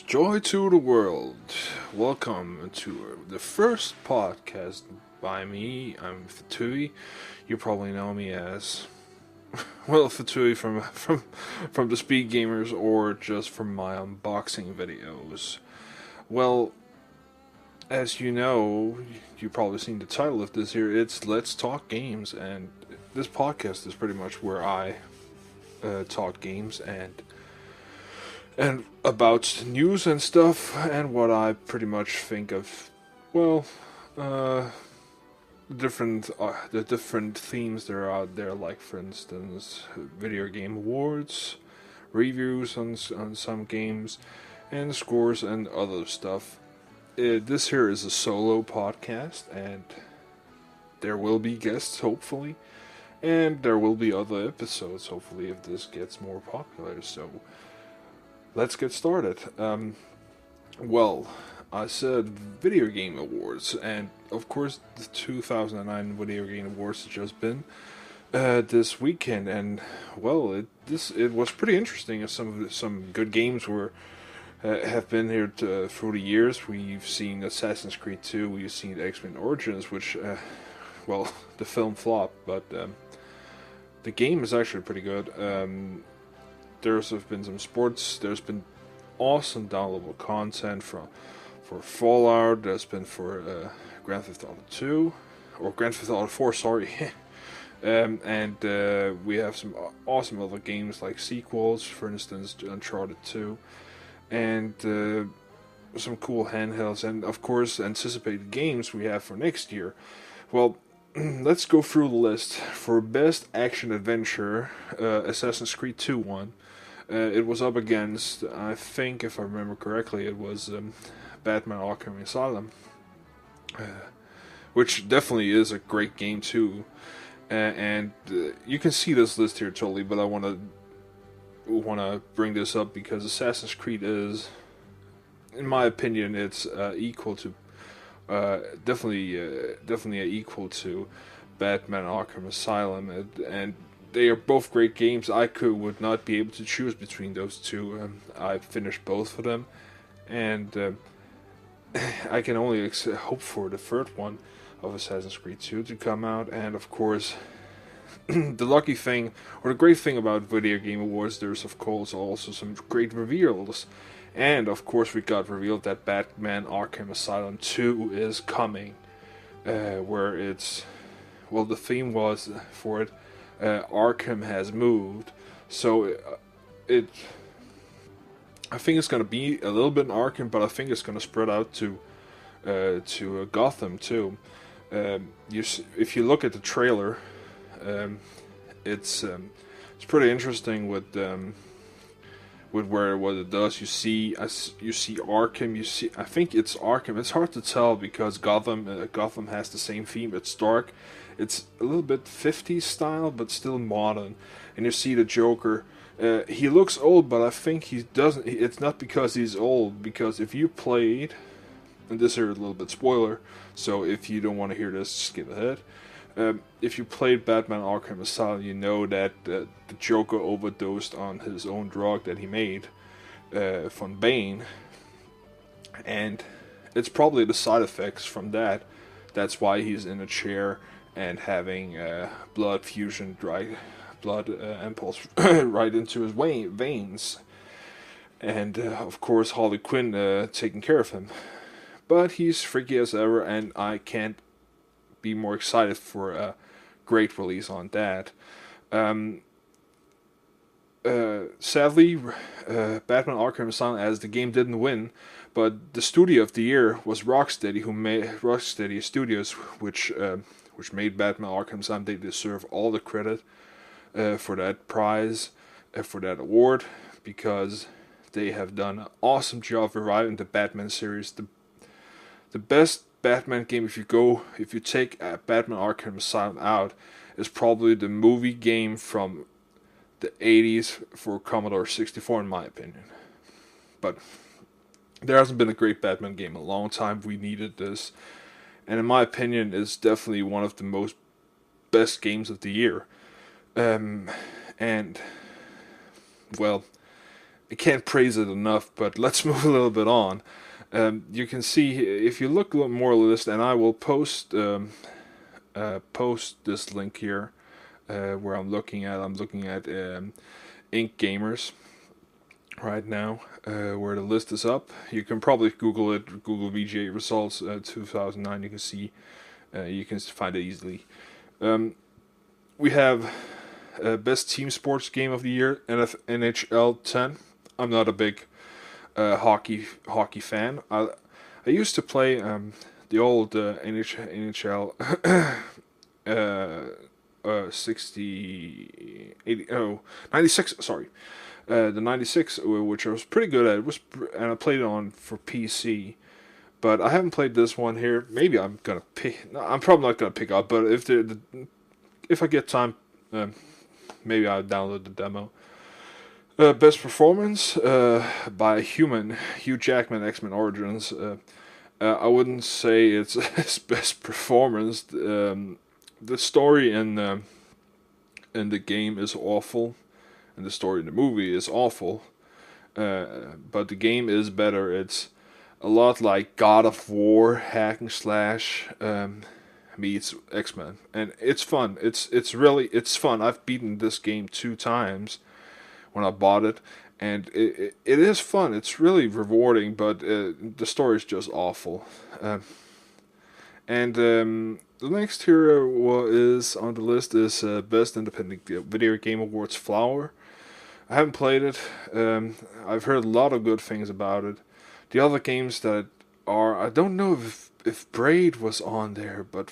Joy to the world. Welcome to the first podcast by me. I'm Fettouhi. You probably know me as Fettouhi from the Speed Gamers or just from my unboxing videos. Well, as you know, you've probably seen the title of this here. It's Let's Talk Games, and this podcast is pretty much where I talk games and about news and stuff, and what I pretty much think of, well, uh, the different themes that are out there, like for instance, video game awards, reviews on some games, and scores and other stuff. This here is a solo podcast, and there will be guests, hopefully, and there will be other episodes, hopefully, if this gets more popular. So let's get started. Well, I said Video Game Awards, and of course the 2009 Video Game Awards has just been this weekend, and well, it was pretty interesting. Some good games were have been here through the years. We've seen Assassin's Creed 2, we've seen X-Men Origins, which well, the film flopped, but the game is actually pretty good. There's been some sports. There's been awesome downloadable content for Fallout. There's been for Grand Theft Auto 2 or Grand Theft Auto 4. Sorry, and we have some awesome other games like sequels, for instance, Uncharted 2, and some cool handhelds, and of course anticipated games we have for next year. Well, let's go through the list. For Best Action Adventure, Assassin's Creed 2 won. It was up against, I think, if I remember correctly, it was Batman Arkham Asylum, which definitely is a great game too. And you can see this list here totally, but I want to bring this up because Assassin's Creed is, in my opinion, it's equal to definitely equal to Batman Arkham Asylum, and they are both great games. Would not be able to choose between those two. I finished both of them, and I can only hope for the third one of Assassin's Creed 2 to come out. And of course, the lucky thing, or the great thing about Video Game Awards, there's of course also some great reveals. And of course, we got revealed that Batman Arkham Asylum 2 is coming, where it's, well, the theme was for it, Arkham has moved, so I think it's gonna be a little bit in Arkham, but I think it's gonna spread out to Gotham too. If you look at the trailer, it's pretty interesting with what it does. You see Arkham. I think it's Arkham. It's hard to tell because Gotham has the same theme. It's dark. It's a little bit 50s style, but still modern. And you see the Joker. He looks old, but I think he doesn't. It's not because he's old. Because if you played, and this here is a little bit spoiler, so if you don't want to hear this, skip ahead. If you played Batman Arkham Asylum, you know that the Joker overdosed on his own drug that he made from Bane, and it's probably the side effects from that. That's why he's in a chair and having blood fusion, blood impulse right into his veins, and of course Harley Quinn taking care of him. But he's freaky as ever, and I can't be more excited for a great release on that. Sadly, Batman Arkham Asylum, as the game didn't win, but the studio of the year was Rocksteady, who made Rocksteady Studios, which made Batman Arkham Asylum. They deserve all the credit for that prize, for that award, because they have done an awesome job reviving the Batman series. The best Batman game, if you take Batman Arkham Asylum out, is probably the movie game from the 80s for Commodore 64, in my opinion. But there hasn't been a great Batman game in a long time. We needed this, and in my opinion, it's definitely one of the most best games of the year. And well, I can't praise it enough. But let's move a little bit on. You can see if you look a little more at the list, and I will post this link here where I'm looking at. I'm looking at Ink Gamers right now, where the list is up. You can probably Google it. Google VGA results 2009. You can see. You can find it easily. We have best team sports game of the year, NHL 10. I'm not a big hockey fan. I used to play the old NHL 60, 80, 96, sorry. The 96, which I was pretty good at, and I played it on for PC. But I haven't played this one here. Maybe I'm gonna pick. No, I'm probably not gonna pick up. But if I get time, maybe I'll download the demo. Best performance by Hugh Jackman, X-Men Origins. I wouldn't say it's his best performance. The story in the game is awful, and the story in the movie is awful. But the game is better. It's a lot like God of War hack and slash meets X-Men, and it's fun. It's fun. I've beaten this game 2 times when I bought it, and it is fun. It's really rewarding, but the story is just awful. And the next here is on the list is Best Independent Video Game Awards Flower. I haven't played it. I've heard a lot of good things about it. The other games that I don't know if Braid was on there, but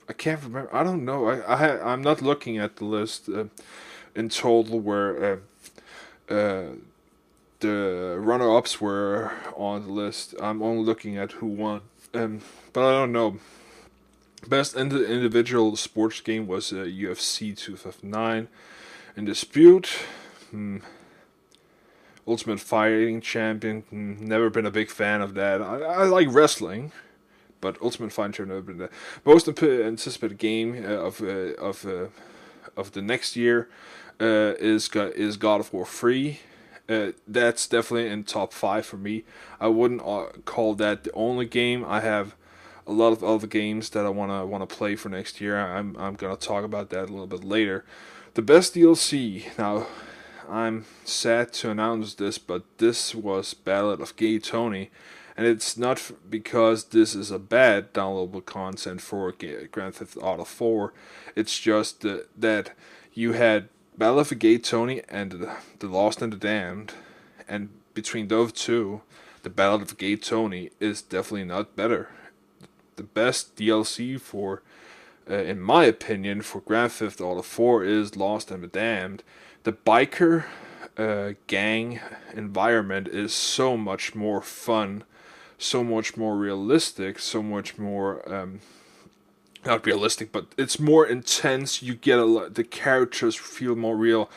I can't remember. I don't know. I'm not looking at the list in total where the runner-ups were on the list. I'm only looking at who won. But I don't know. Best individual sports game was UFC 2009. In Dispute, Ultimate Fighting Champion. Never been a big fan of that. I like wrestling, but Ultimate Fighting Champion never been that. Most anticipated game of the next year is God of War 3. That's definitely in top 5 for me. I wouldn't call that the only game. I have a lot of other games that I wanna play for next year. I'm gonna talk about that a little bit later. The best DLC. Now, I'm sad to announce this, but this was Ballad of Gay Tony, and it's not because this is a bad downloadable content for Grand Theft Auto 4. It's just that you had Ballad of Gay Tony and the Lost and the Damned, and between those two, the Ballad of Gay Tony is definitely not better. The best DLC for, in my opinion, for Grand Theft Auto 4 is Lost and the Damned. The biker gang environment is so much more fun, so much more realistic, so much more not realistic, but it's more intense. You get the characters feel more real.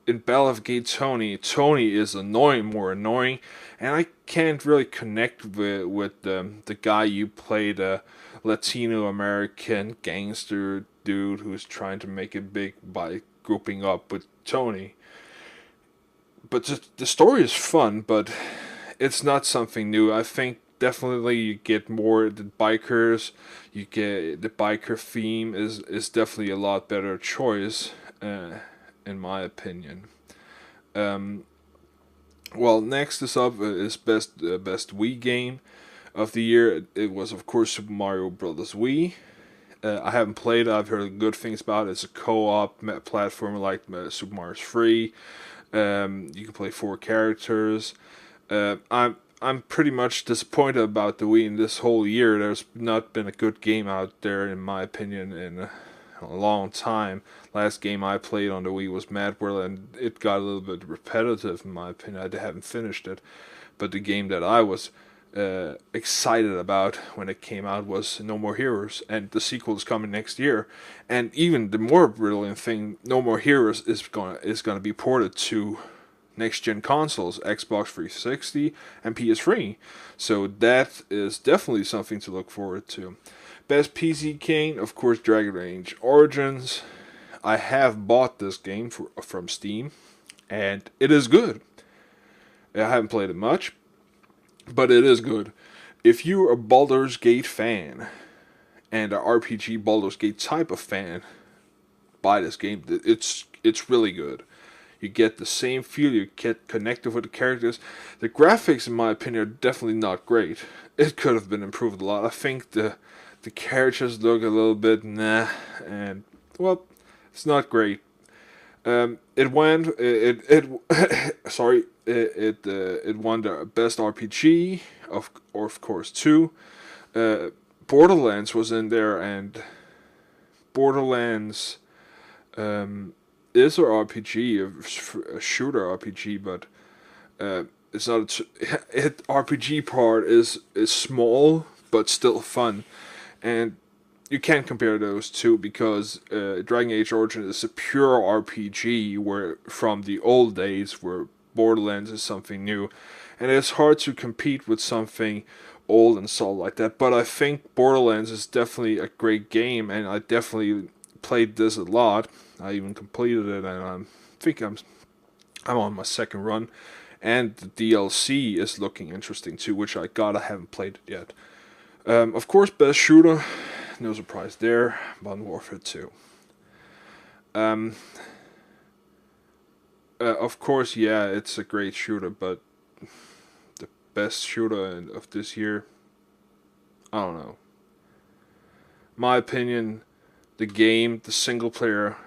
In Ballad of Gay Tony is more annoying, and I can't really connect with the guy you play, the Latino American gangster dude who's trying to make it big by grouping up with Tony. But the story is fun, but it's not something new. I think definitely you get more the bikers. You get the biker theme is definitely a lot better choice, in my opinion. Well, next is best Wii game of the year. It was of course Super Mario Bros. Wii. I haven't played it. I've heard good things about it. It's a co-op platformer like Super Mario 3. You can play 4 characters. I'm pretty much disappointed about the Wii in this whole year. There's not been a good game out there, in my opinion, in a long time. Last game I played on the Wii was Mad World, and it got a little bit repetitive, in my opinion. I haven't finished it. But the game that I was excited about when it came out was No More Heroes, and the sequel is coming next year. And even the more brilliant thing, No More Heroes is gonna be ported to next gen consoles, Xbox 360 and PS3. So that is definitely something to look forward to. Best PC game, of course, Dragon Age Origins. I have bought this game from Steam, and it is good. I haven't played it much, but it is good. If you're a Baldur's Gate fan and an RPG Baldur's Gate type of fan, buy this game. It's really good. You get the same feel. You get connected with the characters. The graphics, in my opinion, are definitely not great. It could have been improved a lot. I think the characters look a little bit nah, and well, it's not great. Sorry, it won the best RPG of course too. Borderlands was in there, and Borderlands is a RPG, a shooter RPG, but it's not. It RPG part is small but still fun, and you can't compare those two because Dragon Age Origin is a pure RPG, where from the old days where Borderlands is something new, and it's hard to compete with something old and solid like that. But I think Borderlands is definitely a great game, and I definitely played this a lot. I even completed it, and I think I'm on my second run, and the DLC is looking interesting too, which I haven't played it yet. Of course, best shooter, no surprise there, Modern Warfare 2. Of course, yeah, it's a great shooter, but the best shooter of this year, I don't know. My opinion, the single player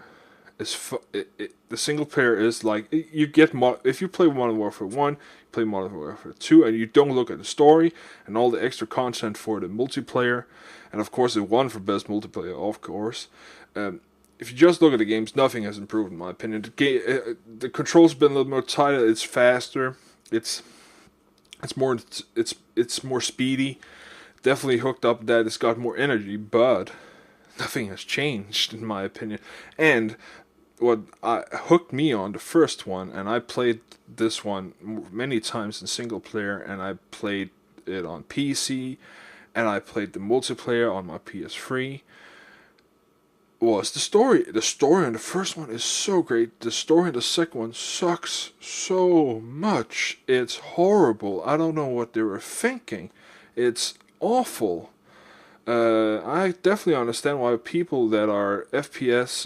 the single player is like you get if you play Modern Warfare 1, you play Modern Warfare 2, and you don't look at the story and all the extra content for the multiplayer, and of course it won for best multiplayer, of course. If you just look at the games, nothing has improved in my opinion. The controls been a little more tighter. It's faster. It's more speedy. Definitely hooked up that it's got more energy, but nothing has changed in my opinion. And what hooked me on the first one, and I played this one many times in single player, and I played it on PC, and I played the multiplayer on my PS3, was the story. The story in the first one is so great. The story in the second one sucks so much. It's horrible. I don't know what they were thinking. It's awful. I definitely understand why people that are FPS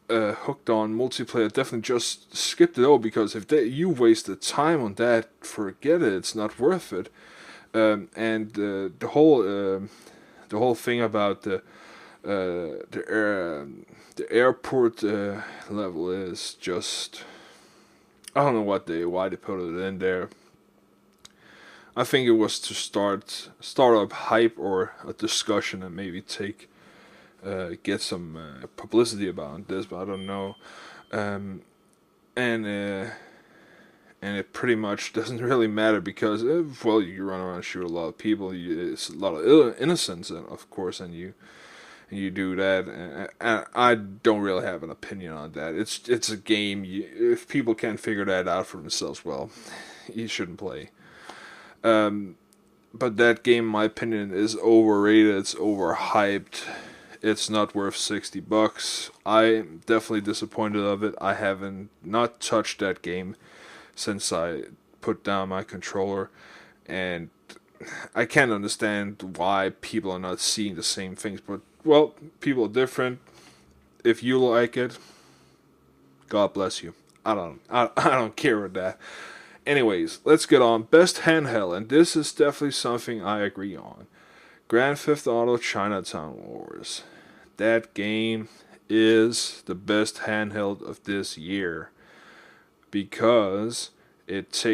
hooked on multiplayer definitely just skipped it over, because if you wasted time on that, forget it. It's not worth it. And the whole thing about the airport level is just, I don't know why they put it in there. I think it was to start up hype or a discussion and maybe get some publicity about this, but I don't know. And it pretty much doesn't really matter because well, you run around and shoot a lot of people. It's a lot of innocence, of course, and you do that. And I don't really have an opinion on that. It's a game. If people can't figure that out for themselves, well, you shouldn't play. But that game, in my opinion, is overrated. It's overhyped. It's not worth $60. I'm definitely disappointed of it. I haven't not touched that game since I put down my controller, and I can't understand why people are not seeing the same things. But well, people are different. If you like it, God bless you. I don't care with that. Anyways, let's get on. Best handheld, and this is definitely something I agree on. Grand Theft Auto Chinatown Wars. That game is the best handheld of this year, because it's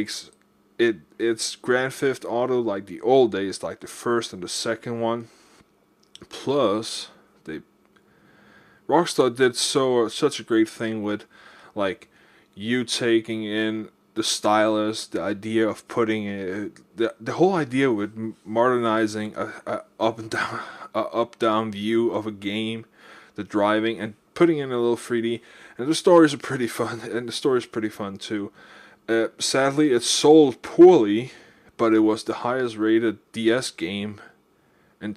Grand Theft Auto like the old days, like the first and the second one. Plus, Rockstar did such a great thing with, like, you taking in the stylus, the idea of putting the whole idea with modernizing a up down view of a game, the driving, and putting in a little 3D, and the stories are pretty fun, and the story is pretty fun too. Sadly, it sold poorly, but it was the highest rated DS game in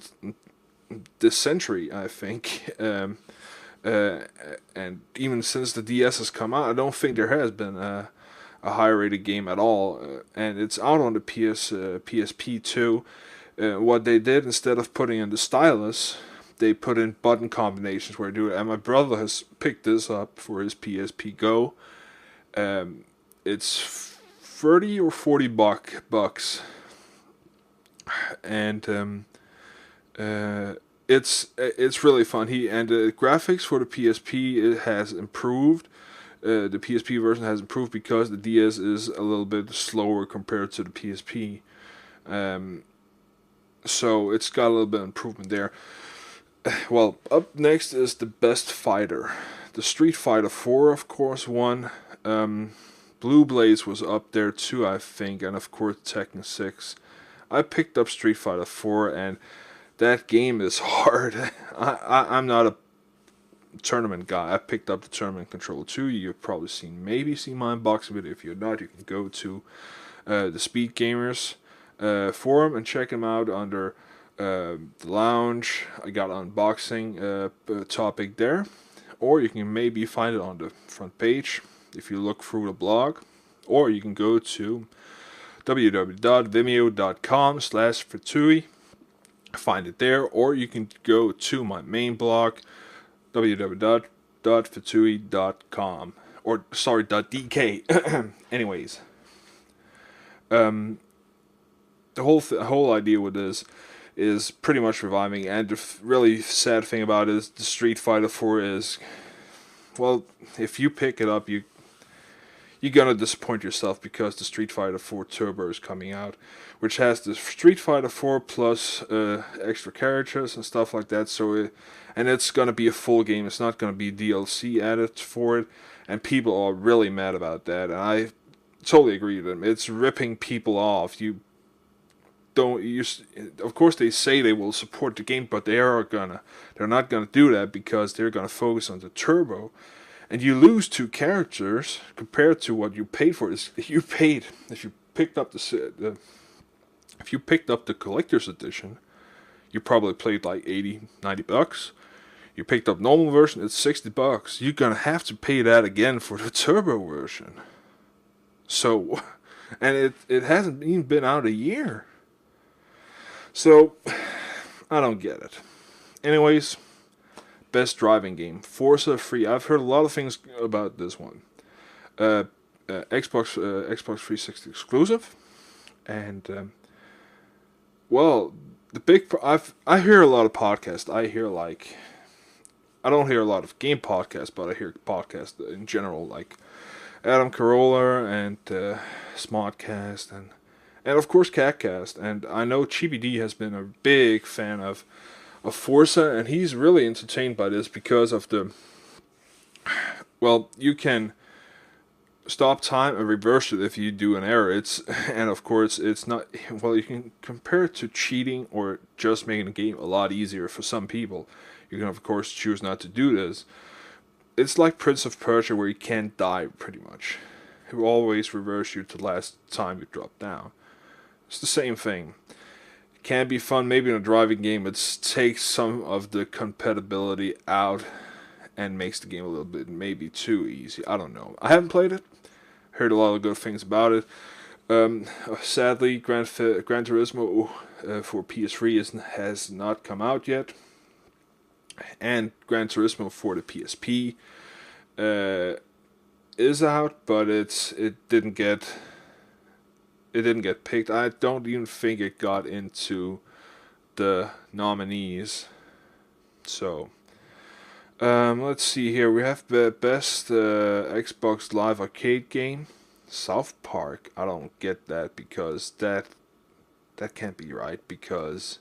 this century, I think. And even since the DS has come out, I don't think there has been a a high rated game at all, and it's out on the PSP too. What they did, instead of putting in the stylus, they put in button combinations where I do it. And my brother has picked this up for his PSP Go. It's 30 or 40 bucks, and it's really fun. And the graphics for the PSP, it has improved. The PSP version has improved because the DS is a little bit slower compared to the PSP. So it's got a little bit of improvement there. Well, up next is the best fighter. The Street Fighter 4, of course, won. Blue Blaze was up there too, I think, and of course Tekken 6. I picked up Street Fighter 4, and that game is hard. I'm not a tournament guy. I picked up the tournament controller too. You've probably seen my unboxing video. If you're not, you can go to the Speed Gamers forum and check them out under the lounge. I got an unboxing topic there, or you can maybe find it on the front page if you look through the blog, or you can go to www.vimeo.com/Fettouhi, find it there, or you can go to my main blog, www.fettouhi.com, or sorry, .dk. Anyways, the whole idea with this is pretty much reviving, and the really sad thing about it is the Street Fighter 4 is, well, if you pick it up, you're gonna disappoint yourself, because the Street Fighter 4 Turbo is coming out, which has the Street Fighter 4 plus extra characters and stuff like that. And it's gonna be a full game. It's not gonna be DLC added for it, and people are really mad about that. And I totally agree with them. It's ripping people off. Of course they say they will support the game, but they're not gonna do that, because they're gonna focus on the Turbo. And you lose 2 characters compared to what you paid for. If you picked up the collector's edition, you probably paid like 80, 90 bucks. You picked up normal version, it's 60 bucks. You're gonna have to pay that again for the Turbo version. So, and it hasn't even been out a year. So, I don't get it. Anyways, best driving game, Forza 3. I've heard a lot of things about this one. Xbox 360 exclusive, and well, I hear a lot of podcasts. I don't hear a lot of game podcasts, but I hear podcasts in general, like Adam Carolla and Smodcast and of course Catcast. And I know ChibiD has been a big fan of Forza, and he's really entertained by this because of you can stop time and reverse it if you do an error. And of course it's not, you can compare it to cheating or just making the game a lot easier for some people. You can of course choose not to do this. It's like Prince of Persia, where you can't die pretty much. It will always reverse you to the last time you drop down. It's the same thing. Can be fun maybe in a driving game. It takes some of the compatibility out and makes the game a little bit maybe too easy. I don't know. I haven't played it. Heard a lot of good things about it. Sadly, Gran Turismo for PS3 has not come out yet, and Gran Turismo for the PSP is out, but it didn't get picked. I don't even think it got into the nominees. So, let's see here. We have the best Xbox Live Arcade game, South Park. I don't get that, because that can't be right, because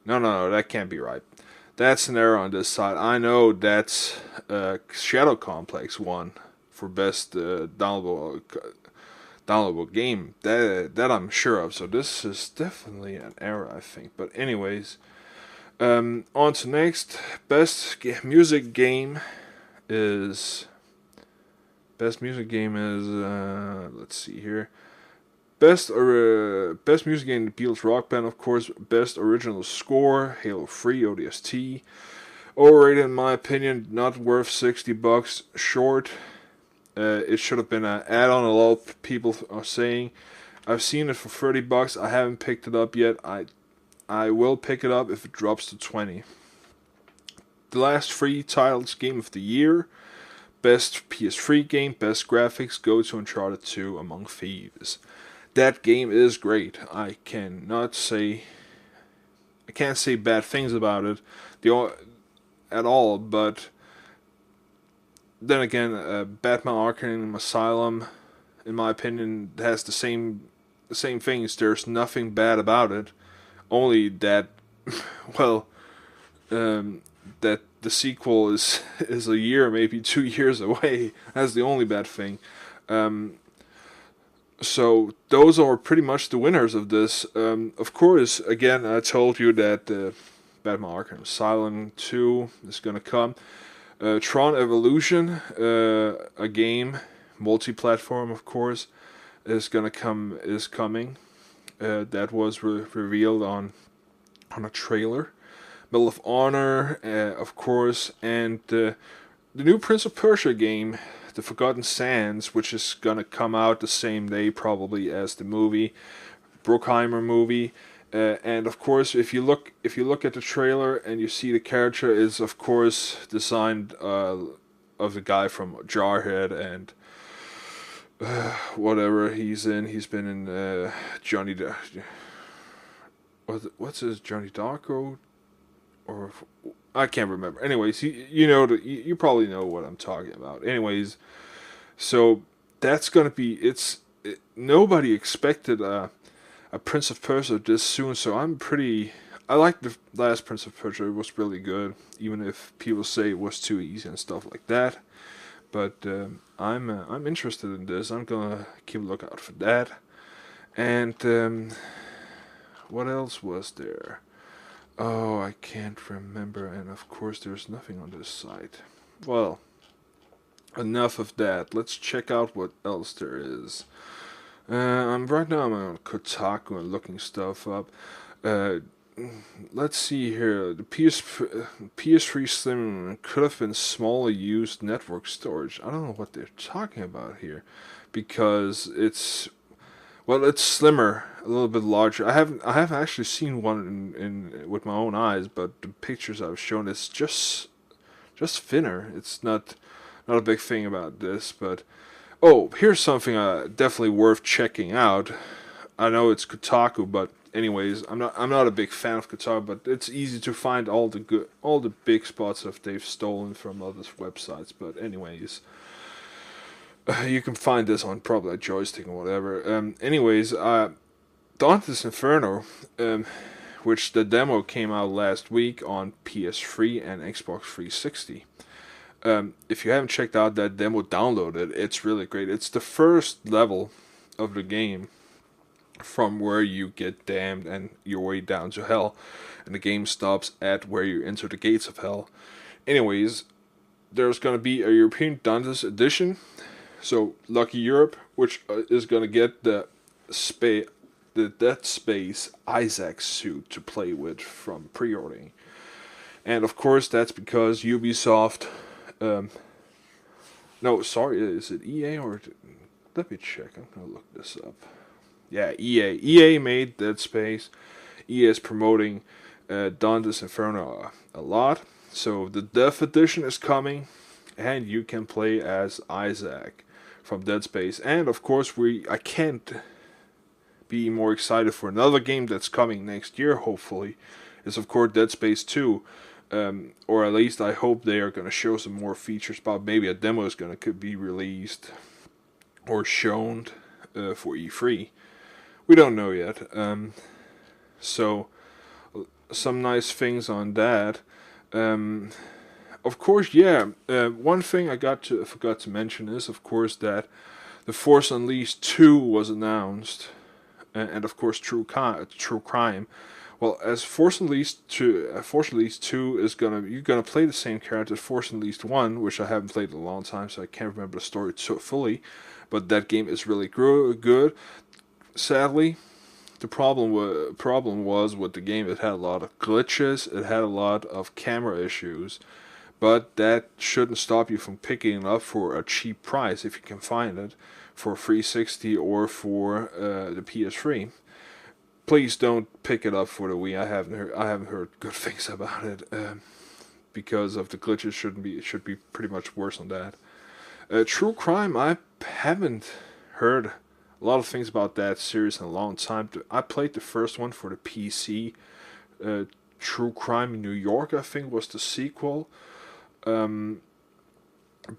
no, that can't be right. That's an error on this side. I know that's Shadow Complex won for best downloadable game. That I'm sure of. So this is definitely an error, I think. But anyways, on to next. Best music game is let's see here. Best music game, the Beatles Rock Band, of course. Best original score, Halo 3 ODST. Overrated in my opinion, not worth $60. Short. It should have been an add-on. A lot of people are saying. I've seen it for $30. I haven't picked it up yet. I will pick it up if it drops to 20. The last three titles: Game of the Year, Best PS3 Game, Best Graphics, go to Uncharted 2: Among Thieves. That game is great. I can't say bad things about it at all, but then again, Batman Arkham Asylum, in my opinion, has the same things. There's nothing bad about it, only that, well, that the sequel is a year, maybe 2 years away. That's the only bad thing. So those are pretty much the winners of this. Of course, again, I told you that Batman Arkham Asylum 2 is gonna come. Tron Evolution, a game, multi-platform, of course, is coming. That was revealed on a trailer. Medal of Honor, of course, and the new Prince of Persia game, The Forgotten Sands, which is gonna come out the same day probably as the movie, Bruckheimer movie. And of course, if you look at the trailer and you see the character is of course designed of the guy from Jarhead and whatever he's in. He's been in Johnny. What's his Johnny Darko? Or I can't remember. Anyways, you probably know what I'm talking about. Anyways, so that's gonna be nobody expected a Prince of Persia this soon, so I like the last Prince of Persia. It was really good, even if people say it was too easy and stuff like that. But I'm interested in this. I'm gonna keep a lookout for that. And what else was there? Oh, I can't remember. And of course, there's nothing on this site. Well, enough of that. Let's check out what else there is. Right now I'm on Kotaku and looking stuff up. Let's see here. The PS3 Slim could have been smaller used network storage. I don't know what they're talking about here, because it's slimmer, a little bit larger. I haven't actually seen one in with my own eyes, but the pictures I've shown, it's just thinner. It's not a big thing about this, but oh, here's something definitely worth checking out. I know it's Kotaku, but anyways, I'm not a big fan of Kotaku, but it's easy to find all the big spots that they've stolen from other websites. But anyways, you can find this on probably a joystick or whatever. Anyways, Dante's Inferno, which the demo came out last week on PS3 and Xbox 360. If you haven't checked out that demo, download it. It's really great. It's the first level of the game from where you get damned and your way down to hell, and the game stops at where you enter the gates of hell. Anyways, there's gonna be a European Dante's edition, so lucky Europe, which is gonna get the Dead Space Isaac suit to play with from pre-ordering. And of course, that's because Ubisoft. No, sorry, is it EA or? Let me check. I'm gonna look this up. Yeah, EA. EA made Dead Space. EA is promoting Dante's Inferno a lot. So the Dev Edition is coming, and you can play as Isaac from Dead Space. And of course, I can't be more excited for another game that's coming next year. Hopefully, is of course Dead Space 2. Or at least I hope they are going to show some more features. But maybe a demo is could be released or shown for E3. We don't know yet. So some nice things on that. Of course, yeah. One thing I forgot to mention is, of course, that The Force Unleashed 2 was announced, and of course, True Crime. Well, as Force Unleashed 2 is you're gonna play the same character as Force Unleashed 1, which I haven't played in a long time, so I can't remember the story so fully. But that game is really good. Sadly, the problem was with the game. It had a lot of glitches. It had a lot of camera issues. but that shouldn't stop you from picking it up for a cheap price if you can find it for 360 or for the PS3. Please don't pick it up for the Wii. I haven't heard good things about it because of the glitches. It should be pretty much worse than that. True Crime, I haven't heard a lot of things about that series in a long time. I played the first one for the PC. True Crime in New York, I think, was the sequel. Um,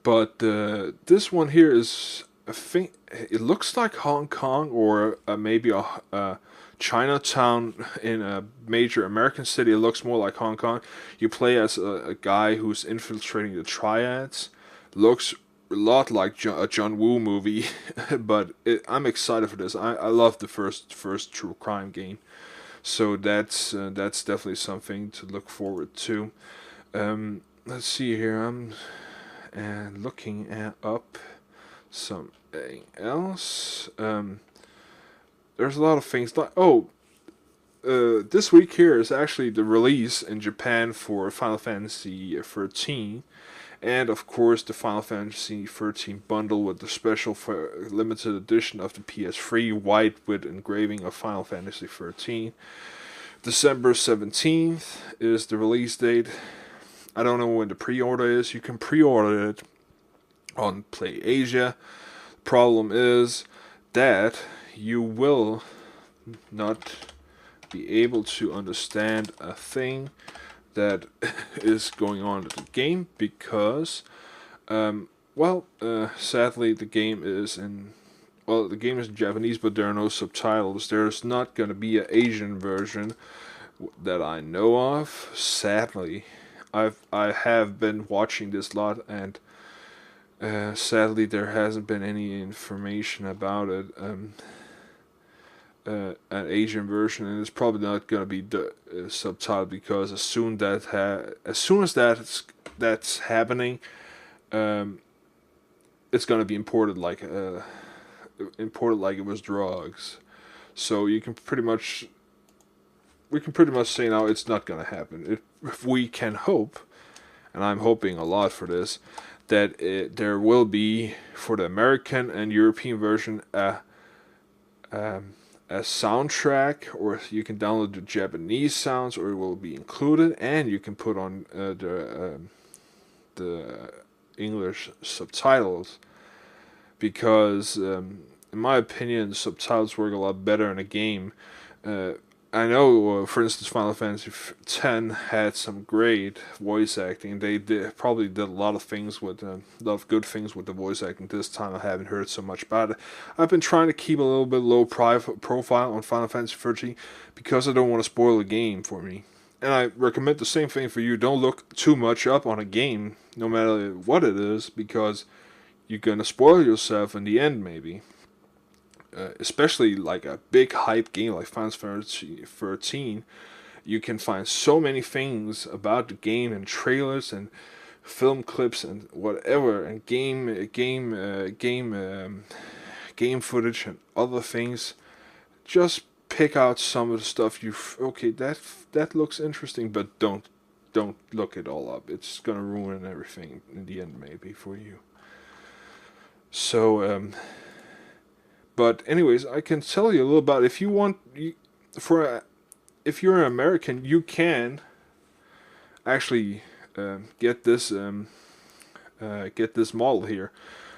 but this one here is, I think, it looks like Hong Kong or maybe a Chinatown in a major American city. It looks more like Hong Kong. You play as a guy who's infiltrating the triads. Looks a lot like a John Woo movie, but I'm excited for this. I love the first True Crime game, so that's definitely something to look forward to. Let's see here. I'm looking up something else. There's a lot of things like this week here is actually the release in Japan for Final Fantasy 13. And of course, the Final Fantasy 13 bundle with the special for limited edition of the PS3 white with engraving of Final Fantasy 13. December 17th is the release date. I don't know when the pre-order is. You can pre-order it on Play Asia. Problem is that you will not be able to understand a thing that is going on in the game because, sadly the game is in Japanese, but there are no subtitles. There's not going to be an Asian version that I know of. Sadly, I have been watching this lot, and sadly there hasn't been any information about it. An Asian version, and it's probably not going to be subtitled because as soon as that's happening, it's going to be imported like it was drugs. So we can pretty much say now it's not going to happen. If we can hope, and I'm hoping a lot for this, that there will be for the American and European version a soundtrack, or you can download the Japanese sounds, or it will be included, and you can put on the English subtitles, because in my opinion, subtitles work a lot better in a game. I know, for instance, Final Fantasy X had some great voice acting. They probably did a lot of things with a lot of good things with the voice acting. This time, I haven't heard so much about it. I've been trying to keep a little bit low profile on Final Fantasy 13 because I don't want to spoil the game for me. And I recommend the same thing for you. Don't look too much up on a game, no matter what it is, because you're gonna spoil yourself in the end, maybe. Especially like a big hype game like Final Fantasy 13, you can find so many things about the game and trailers and film clips and whatever, and game footage and other things. Just pick out some of the stuff that looks interesting, but don't look it all up. It's gonna ruin everything in the end, maybe for you. So but anyways, I can tell you a little about, if you want, if you're an American, you can actually get this model here.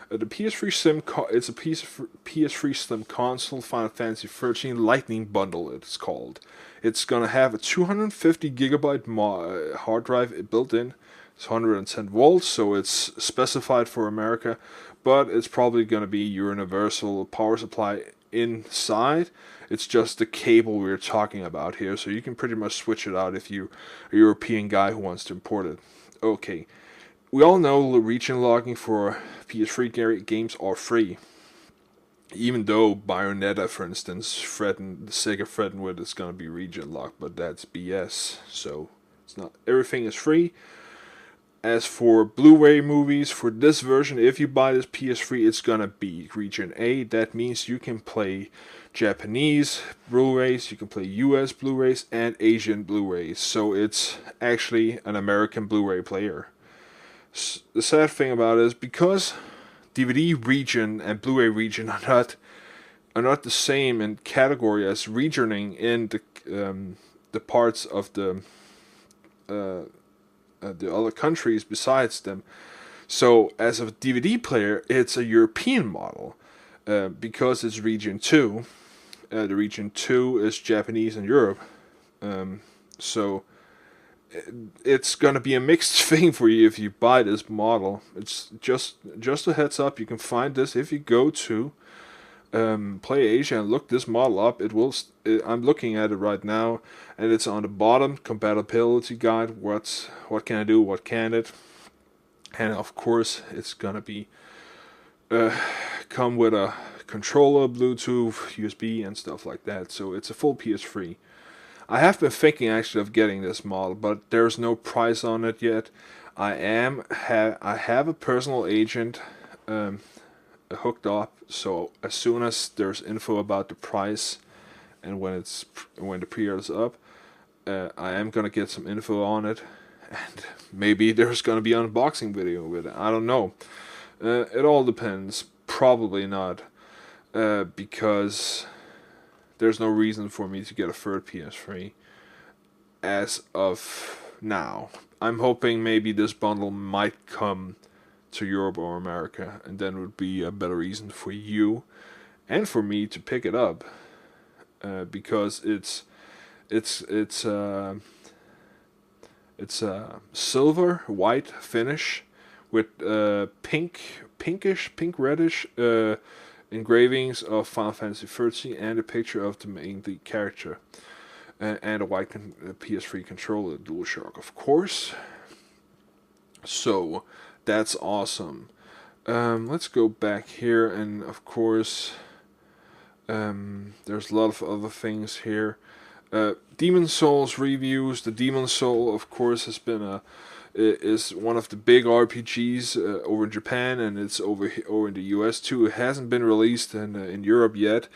The PS3 Slim, it's a PS3 Slim console Final Fantasy 13 Lightning Bundle. It's called. It's gonna have a 250 gigabyte hard drive built in. It's 110 volts, so it's specified for America, but it's probably going to be universal power supply inside. It's just the cable we're talking about here, so you can pretty much switch it out if you're a European guy who wants to import it. Okay, we all know the region logging for PS3 games are free. Even though Bayonetta, for instance, Sega threatened with it's going to be region locked, but that's BS. So it's not. Everything is free. As for Blu-ray movies, for this version, if you buy this PS3, it's gonna be Region A. That means you can play Japanese Blu-rays, you can play US Blu-rays, and Asian Blu-rays. So it's actually an American Blu-ray player. The sad thing about it is because DVD region and Blu-ray region are not the same in category as regioning in the parts of the other countries besides them. So as a DVD player, it's a European model because it's region 2. The region 2 is Japanese and Europe. So it's gonna be a mixed thing for you if you buy this model. It's just a heads up. You can find this if you go to Play Asia and look this model up. It will. I'm looking at it right now, and it's on the bottom compatibility guide. What can I do? What can it? And of course, it's gonna be come with a controller, Bluetooth, USB, and stuff like that. So it's a full PS3. I have been thinking actually of getting this model, but there's no price on it yet. I have a personal agent hooked up, so as soon as there's info about the price and when the pre-order is up, I am gonna get some info on it, and maybe there's gonna be an unboxing video with it. I don't know. It all depends. Probably not, because there's no reason for me to get a third PS3 as of now. I'm hoping maybe this bundle might come to Europe or America, and then it would be a better reason for you and for me to pick it up, because it's a silver white finish with pink reddish engravings of Final Fantasy 13 and a picture of the main lead character, and a white PS3 controller, DualShock, of course. So that's awesome. Let's go back here, and of course, there's a lot of other things here. Demon Souls reviews. The Demon Soul, of course, is one of the big RPGs over in Japan, and it's over in the US too. It hasn't been released in Europe yet.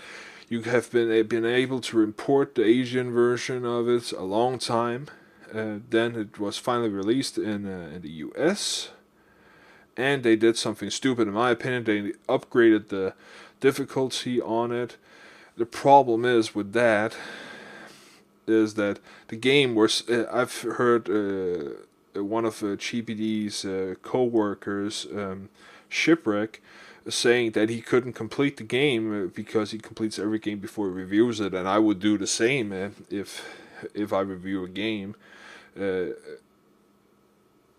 You have been able to import the Asian version of it a long time. Then it was finally released in the US, and they did something stupid in my opinion. They upgraded the difficulty on it. The problem is with that is that the game was I've heard one of GPD's co-workers, Shipwreck, saying that he couldn't complete the game because he completes every game before he reviews it, and I would do the same if I review a game.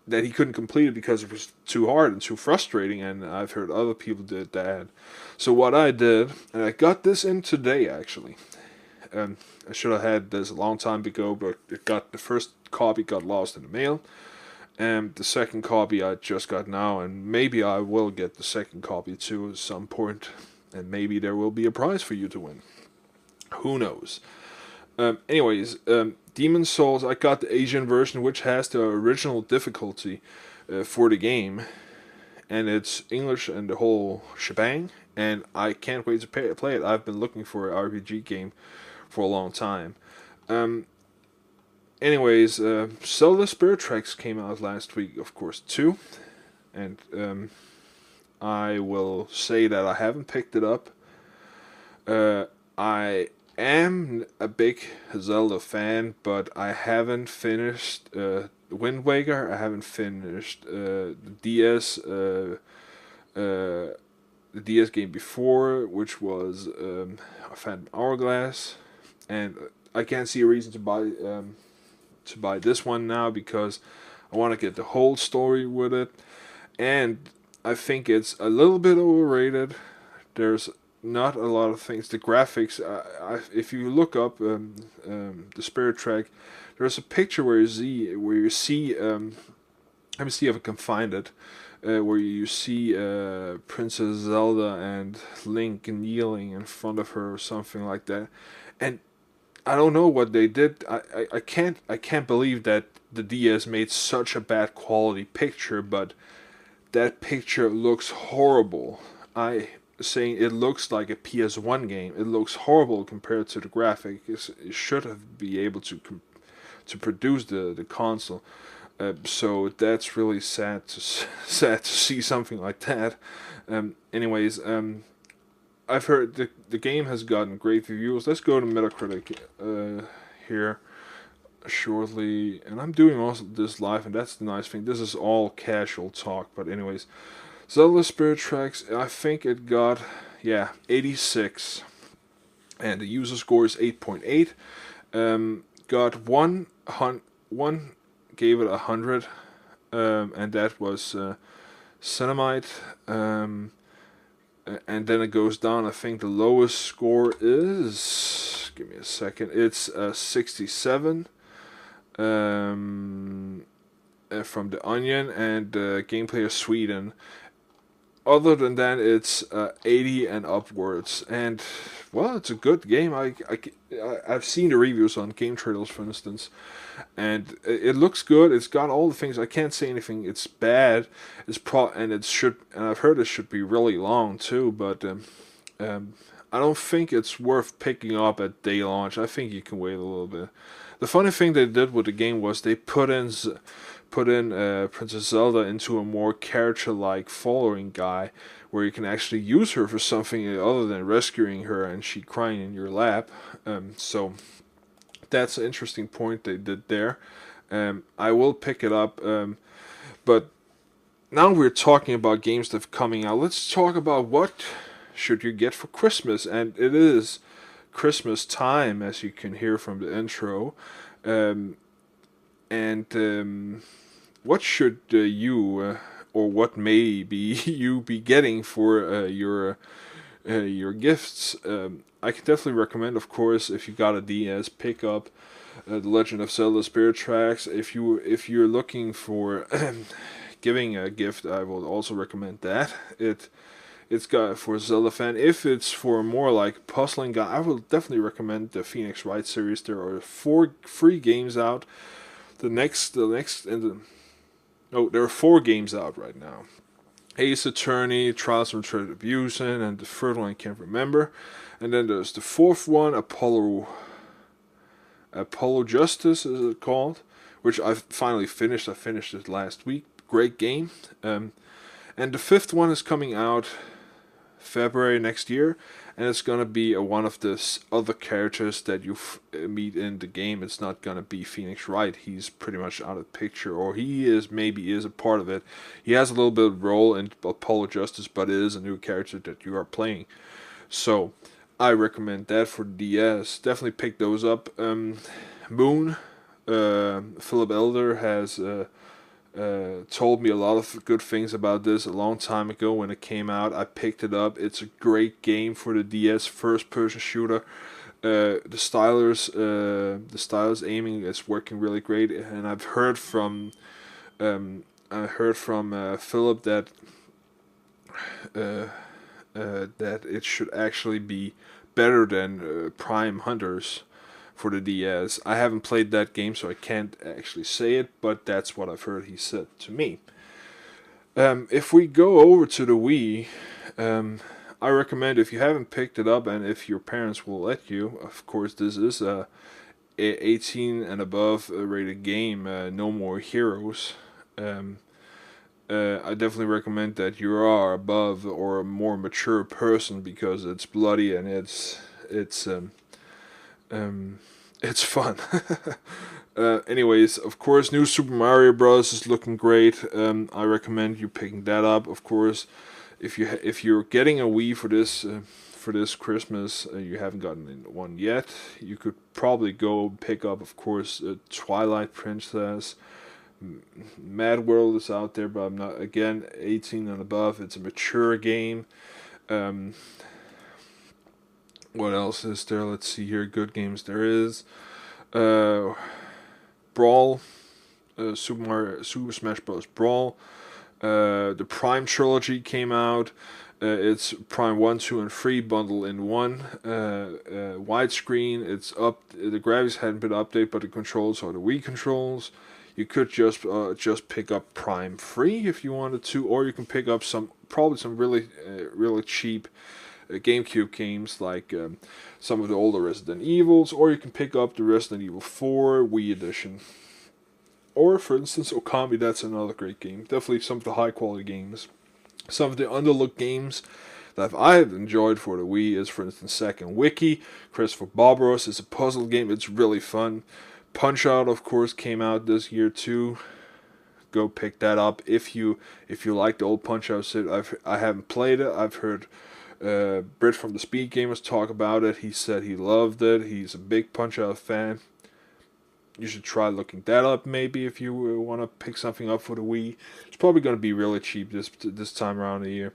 That he couldn't complete it because it was too hard and too frustrating, and I've heard other people did that. So what I did, and I got this in today actually. I should have had this a long time ago, but the first copy got lost in the mail, and the second copy I just got now, and maybe I will get the second copy too at some point, and maybe there will be a prize for you to win. Who knows? Anyways, Demon Souls, I got the Asian version, which has the original difficulty for the game, and it's English and the whole shebang, and I can't wait to play it. I've been looking for an RPG game for a long time. Anyways, Zelda Spirit Tracks came out last week, of course, too, and I will say that I haven't picked it up. I am a big Zelda fan, but I haven't finished Wind Waker. I haven't finished the DS game before, which was Phantom Hourglass, and I can't see a reason to buy this one now because I want to get the whole story with it, and I think it's a little bit overrated. There's not a lot of things. The graphics, if you look up the Spirit Track, there's a picture where you see let me see if I can find it, where you see Princess Zelda and Link kneeling in front of her or something like that, and I don't know what they did. I can't believe that the DS made such a bad quality picture, but that picture looks horrible. Saying it looks like a PS1 game. It looks horrible compared to the graphics. It should have been able to produce the console. So that's really sad to sad to see something like that. Anyways, I've heard the game has gotten great reviews. Let's go to Metacritic here shortly, and I'm doing all this live, and that's the nice thing. This is all casual talk, but anyways, Zelda Spirit Tracks. I think it got 86, and the user score is 8.8. Got one gave it 100, and that was Cinemite. And then it goes down. I think the lowest score is, give me a second, it's 67 from the Onion and Gameplay of Sweden. Other than that, it's 80 and upwards. And, well, it's a good game. I've seen the reviews on Game Trailers, for instance, and it looks good. It's got all the things. I can't say anything. It's bad. And I've heard it should be really long too. But I don't think it's worth picking up at day launch. I think you can wait a little bit. The funny thing they did with the game was they put in Princess Zelda into a more character-like following guy, where you can actually use her for something other than rescuing her and she crying in your lap. So that's an interesting point they did there. I will pick it up, but now we're talking about games that are coming out. Let's talk about what should you get for Christmas, and it is Christmas time, as you can hear from the intro. What should you or what may be you be getting for your gifts? I can definitely recommend, of course, if you got a DS, pick up The Legend of Zelda Spirit Tracks. If you're looking for giving a gift, I will also recommend that. It's got for a Zelda fan. If it's for more like puzzling guy, I will definitely recommend the Phoenix Wright series. There are 4 free games out. There are 4 games out right now. Ace Attorney, Trials from Retribution, and the third one I can't remember. And then there's the 4th one, Apollo Justice is it called, which I finally finished. I finished it last week. Great game. And the 5th one is coming out February next year, and it's gonna be one of the other characters that you meet in the game. It's not gonna be Phoenix Wright. He's pretty much out of the picture, or he is a part of it. He has a little bit of role in Apollo Justice, but it is a new character that you are playing. So I recommend that for DS. Definitely pick those up. Moon, Philip Elder has told me a lot of good things about this a long time ago when it came out. I picked it up. It's a great game for the DS, first-person shooter. The stylus aiming is working really great, and I've heard from Philip that that it should actually be better than Prime Hunters for the DS. I haven't played that game, so I can't actually say it, but that's what I've heard he said to me. If we go over to the Wii, I recommend, if you haven't picked it up and if your parents will let you, of course this is a 18 and above rated game, No More Heroes. I definitely recommend that you are above or a more mature person, because it's bloody and it's fun. Anyways, of course, New Super Mario Bros. Is looking great. I recommend you picking that up. Of course, if you're getting a Wii for this Christmas, you haven't gotten one yet, you could probably go pick up, of course, Twilight Princess. Mad World is out there, but I'm not, again, 18 and above. It's a mature game. What else is there? Let's see here. Good games there is. Brawl. Super Smash Bros. Brawl. The Prime Trilogy came out. It's Prime 1, 2, and 3 bundled in one. Widescreen. It's up. The graphics hadn't been updated, but the controls are the Wii controls. You could just pick up Prime 3 if you wanted to, or you can pick up some really cheap GameCube games, like some of the older Resident Evils, or you can pick up the Resident Evil 4 Wii Edition. Or, for instance, Okami, that's another great game. Definitely some of the high quality games. Some of the underlooked games that I have enjoyed for the Wii is, for instance, Second Wiki. Christopher Barbaros is a puzzle game. It's really fun. Punch Out, of course, came out this year too. Go pick that up if you like the old Punch Out set. I haven't played it. I've heard Britt from the Speed Gamers talk about it. He said he loved it. He's a big Punch Out fan. You should try looking that up maybe if you want to pick something up for the Wii. It's probably going to be really cheap this time around the year.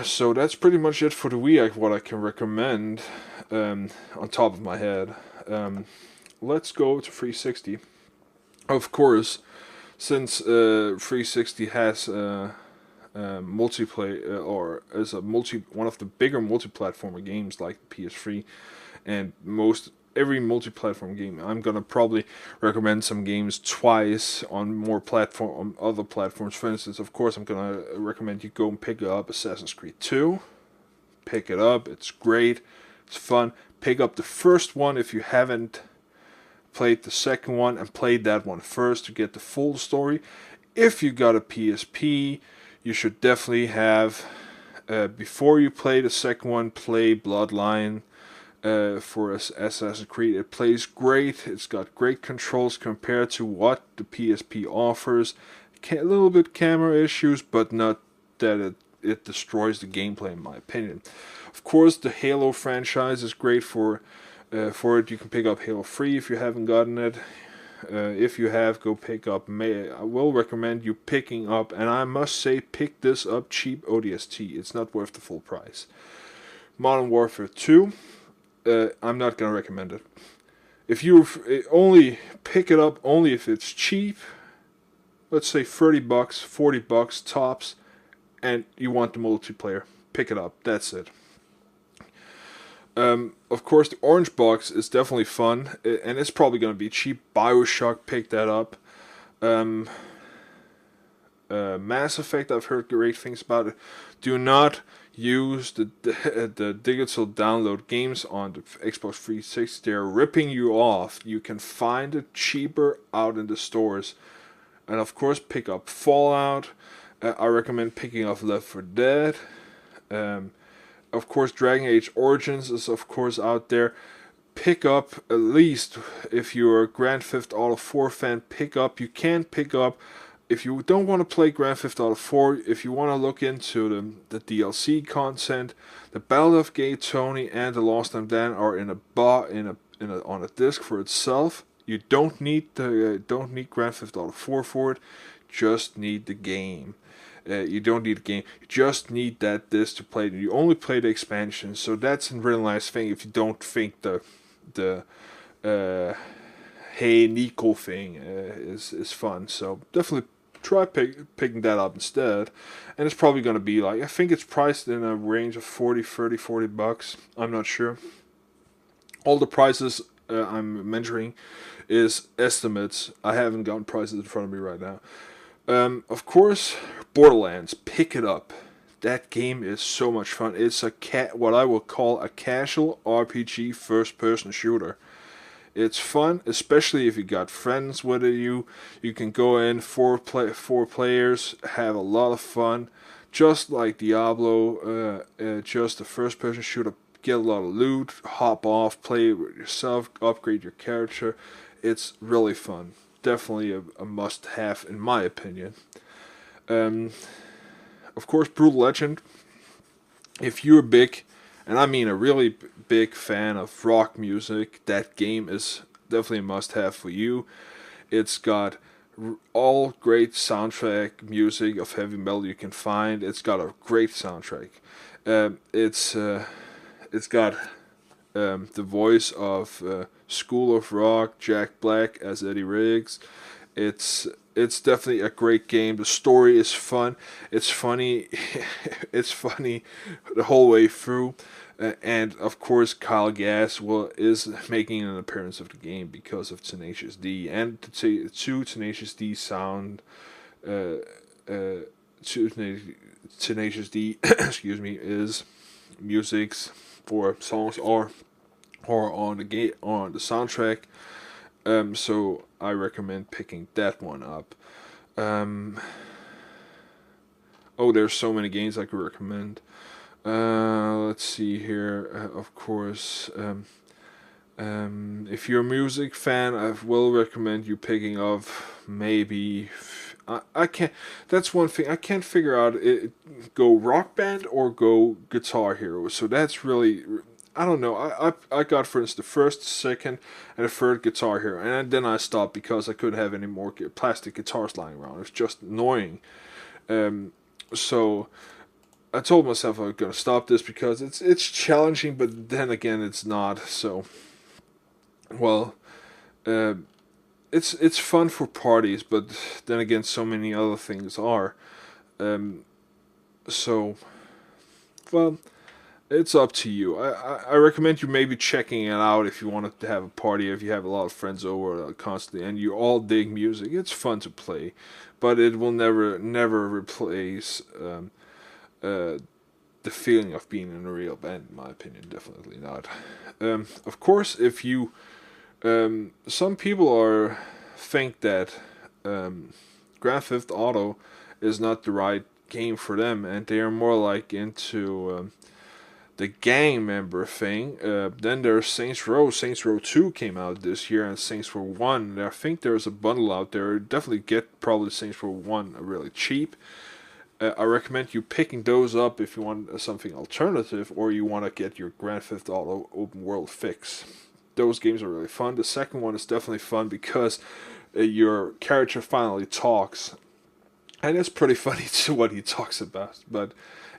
So that's pretty much it for the Wii, what I can recommend on top of my head. Let's go to 360. Of course, since 360 has multiplayer or is one of the bigger multi-platformer games like PS3 and every multi-platform game, I'm gonna probably recommend some games twice on other platforms. For instance, of course, I'm gonna recommend you go and pick up Assassin's Creed 2. Pick it up; it's great, it's fun. Pick up the first one if you haven't played the second one, and played that one first to get the full story. If you got a PSP, you should definitely have before you play the second one, play Bloodline. For Assassin's Creed, it plays great. It's got great controls compared to what the PSP offers. A little bit camera issues, but not that it destroys the gameplay, in my opinion. Of course, the Halo franchise is great for it. You can pick up Halo 3 if you haven't gotten it. If you have, go pick up. I will recommend you picking up, and I must say, pick this up cheap ODST. It's not worth the full price. Modern Warfare 2. I'm not gonna recommend it. If you only pick it up only if it's cheap, let's say $30, $40 tops, and you want the multiplayer, pick it up. That's it. Of course, the orange box is definitely fun, and it's probably gonna be cheap. BioShock, pick that up. Mass Effect, I've heard great things about it. Do not use the digital download games on the Xbox 360. They're ripping you off. You can find it cheaper out in the stores. And of course, pick up Fallout. I recommend picking up Left 4 Dead. Of course, Dragon Age Origins is of course out there. Pick up, at least if you're a Grand Theft Auto 4 fan, you can pick up. If you don't want to play Grand Theft Auto 4, if you want to look into the DLC content, the Battle of Gay Tony and the Lost and Dan are in on a disc for itself. You don't need Grand Theft Auto 4 for it. Just need the game. You don't need the game. You just need that disc to play it. You only play the expansion, so that's a real nice thing. If you don't think the Hey Nico thing is fun, so definitely try picking that up instead. And it's probably going to be I think it's priced in a range of $40. I'm not sure. All the prices I'm mentioning is estimates. I haven't gotten prices in front of me right now. Of course, Borderlands, pick it up. That game is so much fun. It's what I would call a casual RPG first-person shooter. It's fun, especially if you got friends with you. You can go in four players, have a lot of fun. Just like Diablo, just a first-person shooter. Get a lot of loot, hop off, play with yourself, upgrade your character. It's really fun. Definitely a must-have in my opinion. Of course, Brutal Legend. If you're big, and I mean a really big fan of rock music, that game is definitely a must-have for you. It's got all great soundtrack music of heavy metal you can find. It's got a great soundtrack. It's got the voice of School of Rock, Jack Black as Eddie Riggs. It's definitely a great game. The story is fun. It's funny. It's funny the whole way through. And of course, Kyle Gass is making an appearance of the game because of Tenacious D, and two Tenacious D sound. Tenacious D, excuse me, is musics or songs or on the soundtrack. So I recommend picking that one up. Um, oh, there's so many games I could recommend. Let's see here. Of course, if you're a music fan, I will recommend you picking up maybe. I can't. That's one thing I can't figure out. Go Rock Band or go Guitar Hero. So that's really. I don't know. I got, for instance, the first, second, and the third Guitar Hero, and then I stopped because I couldn't have any more plastic guitars lying around. It was just annoying. So I told myself I was gonna stop this because it's challenging, but then again, it's not. So, well, uh, it's fun for parties, but then again, so many other things are. Um, so, well, it's up to you. I recommend you maybe checking it out if you want to have a party, if you have a lot of friends over constantly, and you all dig music. It's fun to play, but it will never replace. Uh, the feeling of being in a real band, in my opinion, definitely not. Of course, if you, some people are think that Grand Theft Auto is not the right game for them, and they are more like into the gang member thing. Then there's Saints Row. Saints Row 2 came out this year, and Saints Row 1. I think there's a bundle out there. Definitely get probably Saints Row 1 really cheap. I recommend you picking those up if you want something alternative or you want to get your Grand Theft Auto open world fix. Those games are really fun. The second one is definitely fun because your character finally talks, and it's pretty funny to what he talks about. But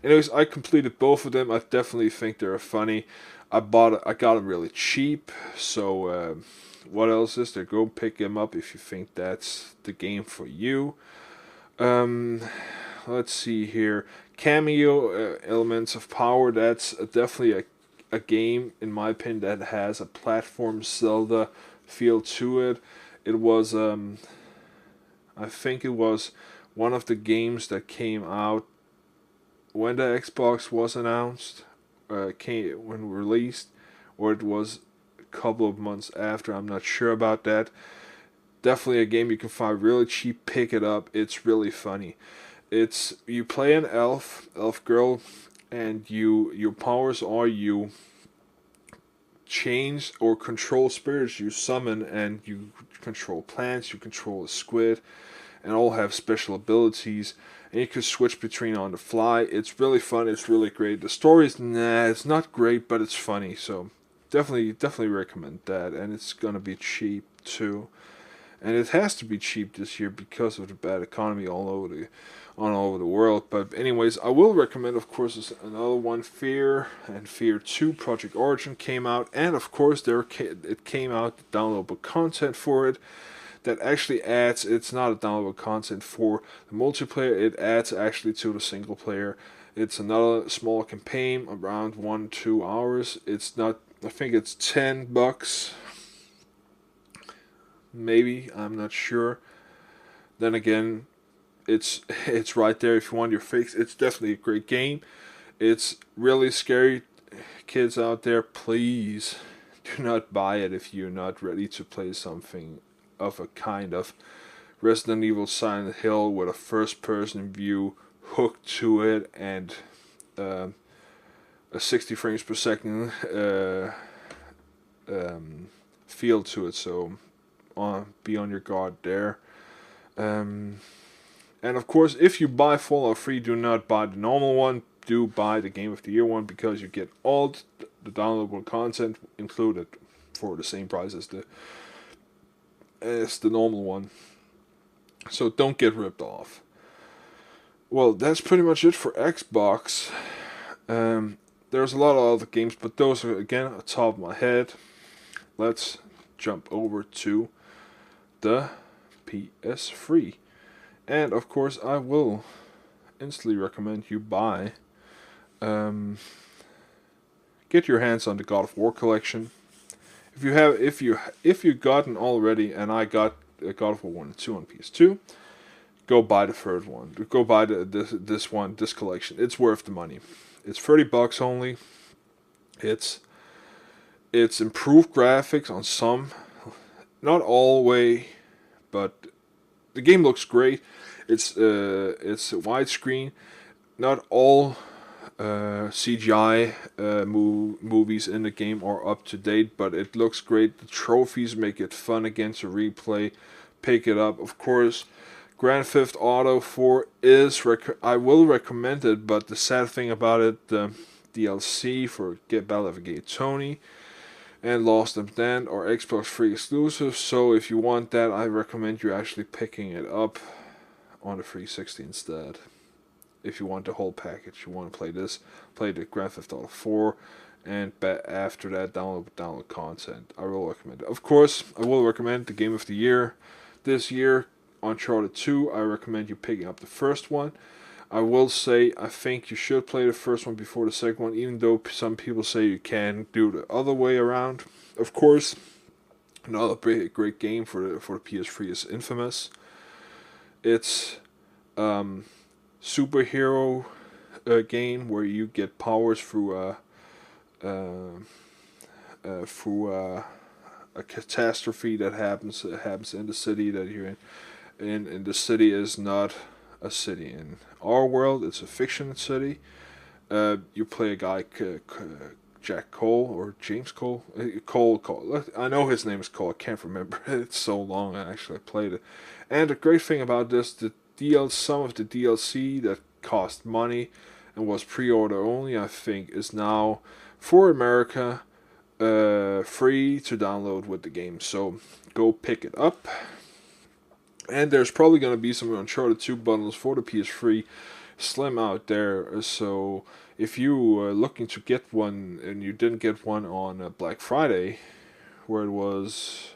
anyways, I completed both of them. I definitely think they're funny. I got them really cheap. So what else is there? Go pick them up if you think that's the game for you. Let's see here. Cameo Elements of Power. That's definitely a game, in my opinion, that has a platform Zelda feel to it. It was, I think it was one of the games that came out when the Xbox was announced, when released, or it was a couple of months after. I'm not sure about that. Definitely a game you can find really cheap. Pick it up. It's really funny. It's you play an elf girl, and your powers are you change or control spirits you summon, and you control plants, you control a squid, and all have special abilities, and you can switch between on the fly. It's really fun. It's really great. The story is it's not great, but it's funny. So definitely recommend that, and it's gonna be cheap too. And it has to be cheap this year because of the bad economy all over the world. But anyways, I will recommend, of course, another one, Fear and Fear 2 Project Origin came out, and of course it came out downloadable content for it that actually adds. It's not a downloadable content for the multiplayer. It adds actually to the single player. It's another small campaign, around 1-2 hours. It's not. I think it's $10. Maybe, I'm not sure. Then again, it's right there if you want your fix. It's definitely a great game. It's really scary. Kids out there, please do not buy it if you're not ready to play something of a kind of Resident Evil Silent Hill with a first person view hooked to it, and a 60 frames per second feel to it. So be on your guard there. And of course, if you buy Fallout 3, do not buy the normal one. Do buy the Game of the Year one, because you get all the downloadable content included for the same price as the normal one. So don't get ripped off. Well, that's pretty much it for Xbox. There's a lot of other games, but those are, again, on top of my head. Let's jump over to the PS3. And of course, I will instantly recommend you buy, get your hands on the God of War collection. If you've gotten already, and I got God of War 1 and 2 on PS2, go buy the third one. Go buy this collection. It's worth the money. It's $30 only. It's improved graphics on some, not all way but the game looks great. It's widescreen. Not all CGI movies in the game are up to date, but it looks great. The trophies make it fun again to replay. Pick it up, of course. Grand Theft Auto 4 is I will recommend it, but the sad thing about it, the DLC for Get Battle of Gay Tony and Lost and Damned are Xbox free exclusives. So if you want that, I recommend you actually picking it up on the 360 instead. If you want the whole package, you want to play this, play the Grand Theft Auto 4, and after that download content. I will recommend it. Of course, I will recommend the Game of the Year this year, Uncharted 2. I recommend you picking up the first one. I will say I think you should play the first one before the second one, even though some people say you can do the other way around. Of course, another great game for the PS3 is Infamous. It's superhero game where you get powers through a catastrophe that happens in the city that you're in. And the city is not a city in our world; it's a fiction city. You play a guy, Jack Cole or James Cole, Cole. I know his name is Cole. I can't remember. It's so long. I actually played it. And the great thing about this, some of the DLC that cost money and was pre-order only, I think, is now for America free to download with the game. So go pick it up. And there's probably going to be some Uncharted 2 bundles for the PS3 Slim out there. So if you are looking to get one and you didn't get one on Black Friday, where it was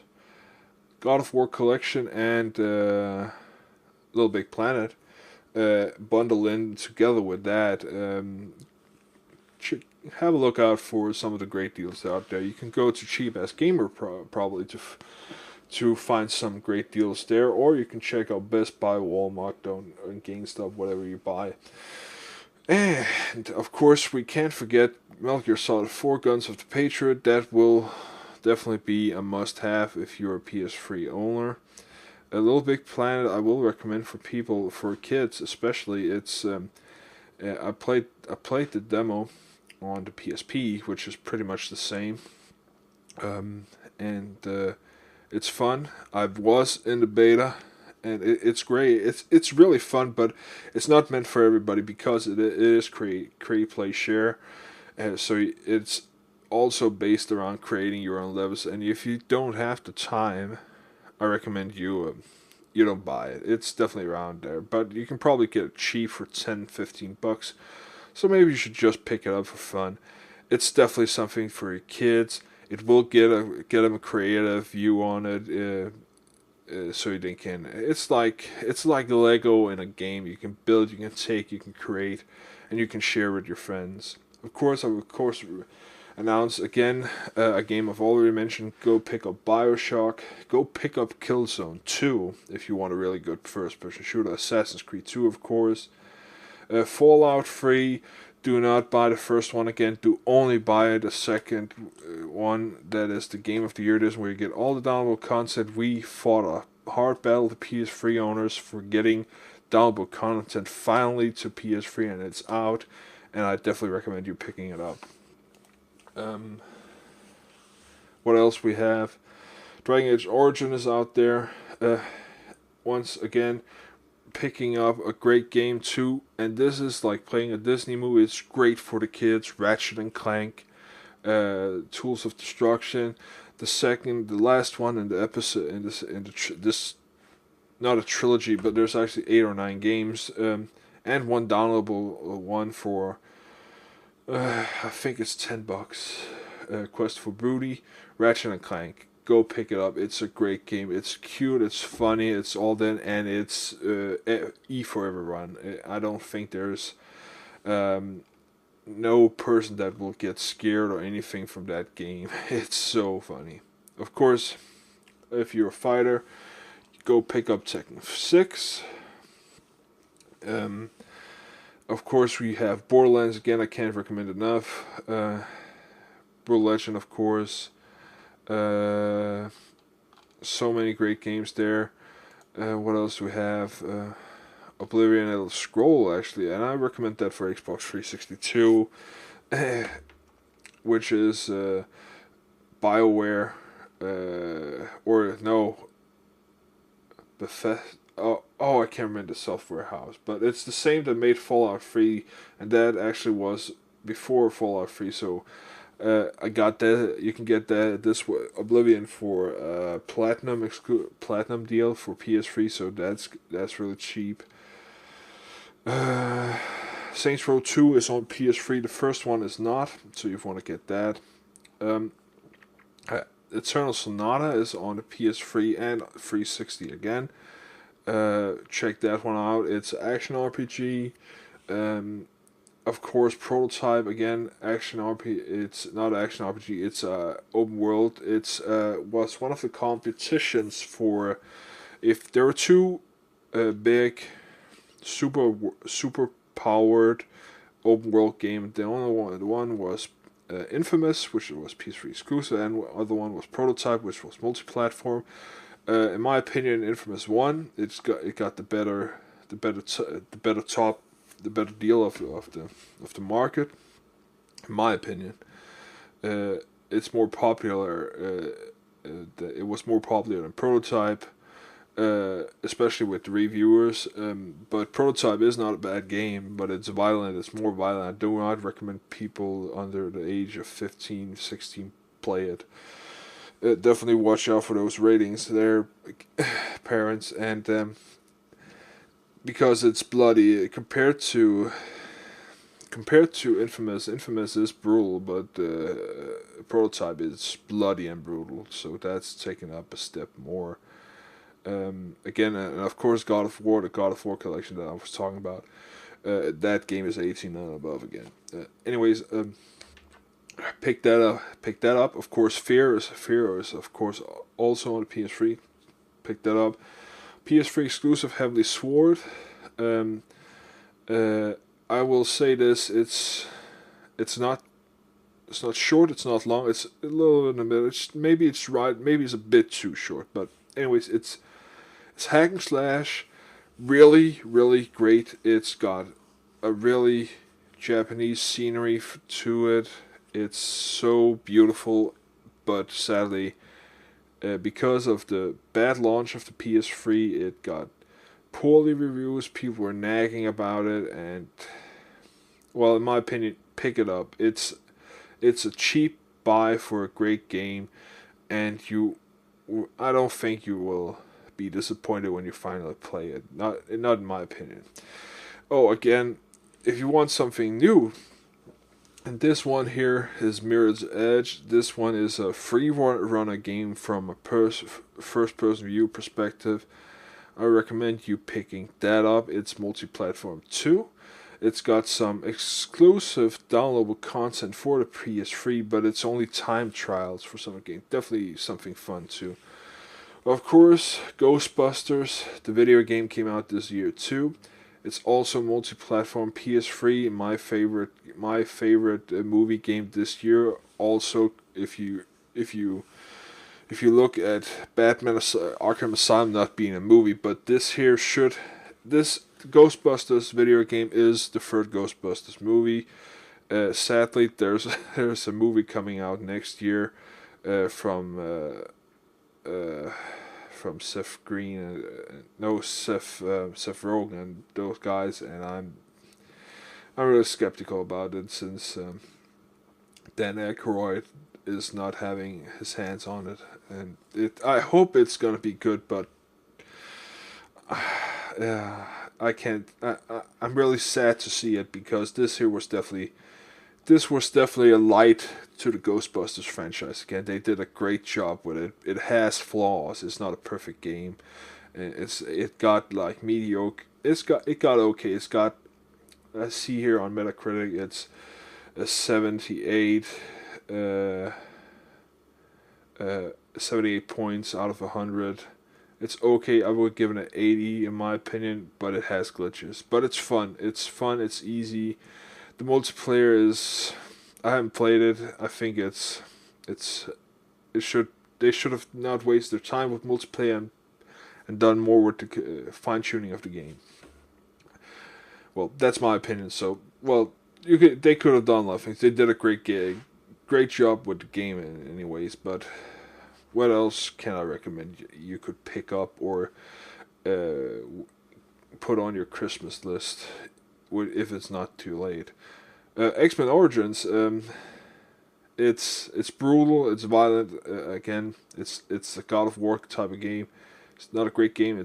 God of War Collection and Little Big Planet, bundle in together with that, have a look out for some of the great deals out there. You can go to Cheap Ass Gamer probably to find some great deals there, or you can check out Best Buy, Walmart, and GameStop, whatever you buy. And of course, we can't forget Metal Gear Solid 4 Guns of the Patriot. That will definitely be a must-have if you're a PS3 owner. A Little Big Planet I will recommend for kids especially. It's I played the demo on the PSP, which is pretty much the same, and it's fun. I was in the beta, and it's great. It's really fun, but it's not meant for everybody because it is create, play, share, so it's also based around creating your own levels. And if you don't have the time, I recommend you don't buy it. It's definitely around there, but you can probably get it cheap for $10-15. So maybe you should just pick it up for fun. It's definitely something for your kids. It will get them a creative view on it, so they can. It's like Lego in a game. You can build, you can take, you can create, and you can share with your friends. Of course, I will announce again a game I've already mentioned. Go pick up BioShock. Go pick up Killzone 2 if you want a really good first-person shooter. Assassin's Creed 2, of course. Fallout 3. Do not buy the first one again. Do only buy the second one. That is the Game of the Year. This is where you get all the downloadable content. We fought a hard battle, the PS3 owners, for getting downloadable content finally to PS3, and it's out. And I definitely recommend you picking it up. What else we have? Dragon Age Origin is out there. Once again, picking up a great game too, and this is like playing a Disney movie. It's great for the kids. Ratchet and Clank, Tools of Destruction. The last one in the episode this not a trilogy, but there's actually 8 or 9 games, and one downloadable one for I think it's $10. Quest for Booty, Ratchet and Clank. Go pick it up. It's a great game. It's cute. It's funny. It's all done, and it's E for everyone. I don't think there's no person that will get scared or anything from that game. It's so funny. Of course, if you're a fighter, go pick up Tekken 6. Of course, we have Borderlands again. I can't recommend enough. Brutal Legend, of course. So many great games there. What else do we have? Oblivion Elder Scroll, actually, and I recommend that for Xbox 362, which is BioWare, or no, Bethesda. I can't remember the software house, but it's the same that made Fallout 3, and that actually was before Fallout 3. So I got that. You can get that Oblivion for platinum deal for PS3. So that's really cheap. Saints Row 2 is on PS3. The first one is not, so you want to get that. Um, Eternal Sonata is on the PS3 and 360 again. Check that one out. It's action RPG. Of course, Prototype again, action RPG. It's not action RPG. It's open world. It's was one of the competitions for, if there were two big super powered open world game. The one was Infamous, which was PS3 exclusive, and the other one was Prototype, which was multi-platform. In my opinion, Infamous won. It got the better deal of the market. In my opinion, it's more popular. It was more popular than Prototype, especially with the reviewers. But Prototype is not a bad game, but it's violent. It's more violent. I do not recommend people under the age of 15, 16 play it. Definitely watch out for those ratings there, parents, and because it's bloody compared to Infamous. Infamous is brutal, but Prototype is bloody and brutal, so that's taken up a step more. Again, and of course, God of War, the God of War collection that I was talking about, that game is 18 and above again. Anyways, pick that up. Of course, Fear is of course also on the PS3. Pick that up. PS3 exclusive Heavenly Sword. I will say this: it's not short. It's not long. It's a little in the middle. Maybe it's right. Maybe it's a bit too short. But anyways, it's hack and slash. Really, really great. It's got a really Japanese scenery to it. It's so beautiful, but sadly, because of the bad launch of the PS3, it got poorly reviews. People were nagging about it, and well, in my opinion, pick it up. It's a cheap buy for a great game, and I don't think you will be disappointed when you finally play it. Not in my opinion. Oh, again, if you want something new. And this one here is Mirror's Edge. This one is a free runner game from a first-person view perspective. I recommend you picking that up. It's multi-platform too. It's got some exclusive downloadable content for the PS3, but it's only time trials for some game. Definitely something fun too. Of course, Ghostbusters, the video game, came out this year too. It's also multi-platform. PS3, my favorite movie game this year. Also, if you look at Batman Arkham Asylum not being a movie, but this Ghostbusters video game is the third Ghostbusters movie. Sadly, there's a movie coming out next year from Seth Green, Seth Rogen and those guys, and I'm really skeptical about it since Dan Aykroyd is not having his hands on it, and I hope it's gonna be good, but I can't. I'm really sad to see it because this was definitely a light to the Ghostbusters franchise. Again, they did a great job with it. It has flaws. It's not a perfect game. It got like mediocre. It got okay. It's got, I see here on Metacritic, it's a 78. 78 points out of 100. It's okay. I would give it an 80 in my opinion, but it has glitches. But it's fun. It's easy. The multiplayer is, I haven't played it. I think they should have not wasted their time with multiplayer and done more with the fine tuning of the game. Well, that's my opinion. So, well, they could have done a lot of things. They did a great job with the game, anyways. But what else can I recommend you could pick up or put on your Christmas list if it's not too late? X-Men Origins. It's brutal. It's violent. Again, it's a God of War type of game. It's not a great game.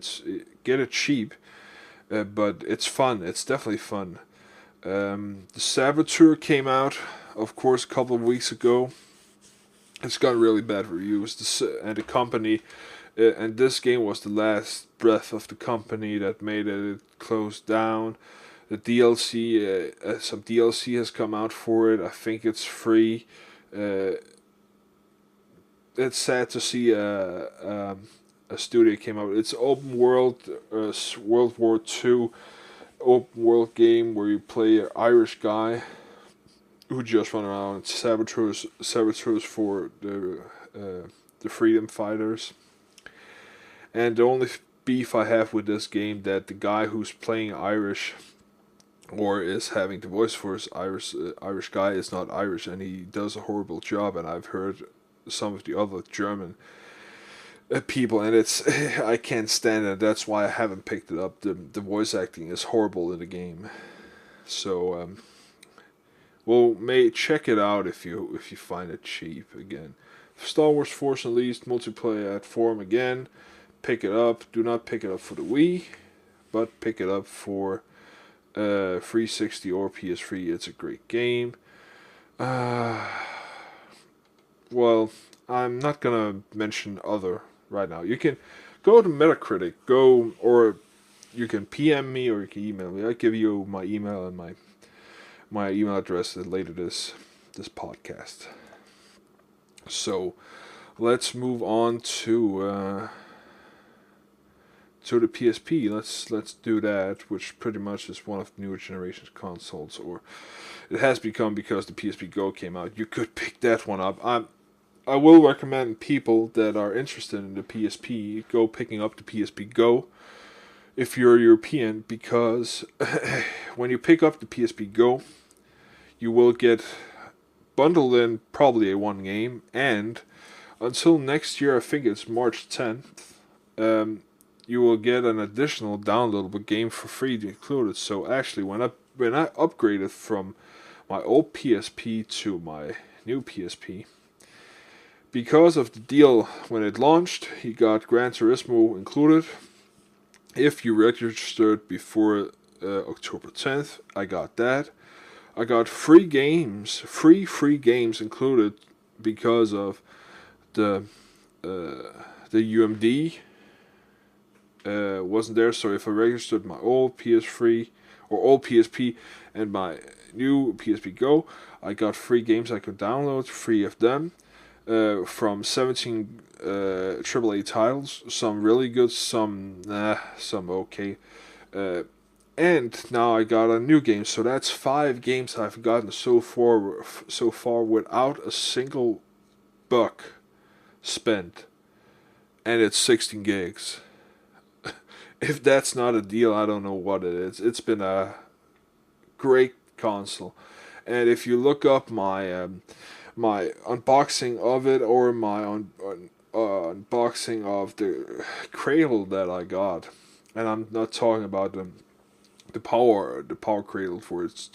Get it cheap, but it's fun. It's definitely fun. The Saboteur came out, of course, a couple of weeks ago. It's got really bad reviews. And the company, and this game was the last breath of the company that made it close down. The DLC, some DLC has come out for it. I think it's free. It's sad to see a studio came out. It's open world, World War II open world game where you play an Irish guy who just run around saboteurs for the freedom fighters. And the only beef I have with this game that the guy who's playing Irish or is having the voice for his Irish guy is not Irish, and he does a horrible job. And I've heard some of the other German people, and it's I can't stand it. That's why I haven't picked it up. The voice acting is horrible in the game. So well, check it out if you find it cheap. Again, Star Wars Force Unleashed multiplayer forum again. Pick it up. Do not pick it up for the Wii, but pick it up for 360 or PS3. It's a great game. Well, I'm not gonna mention other right now. You can go to Metacritic, or you can PM me or you can email me. I'll give you my email and my email address later this podcast. So let's move on to the PSP. Let's do that, which pretty much is one of the newer generation's consoles, or it has become because the PSP Go came out. You could pick that one up. I will recommend people that are interested in the PSP go picking up the PSP Go if you're European, because when you pick up the PSP Go, you will get bundled in probably a one game, and until next year, I think it's March 10th, you will get an additional downloadable game for free included. So actually, when I upgraded from my old PSP to my new PSP, because of the deal when it launched, you got Gran Turismo included. If you registered before October 10th, I got that. I got free games included because of the UMD wasn't there. So if I registered my old PS3 or old PSP and my new PSP Go, I got free games I could download, 3 of them. From 17 AAA titles, some really good, some okay, and now I got a new game. So that's 5 games I've gotten so far without a single buck spent, and it's 16 gigs. If that's not a deal, I don't know what it is. It's been a great console, and if you look up my unboxing of it, or my unboxing of the cradle that I got, and I'm not talking about the power cradle for it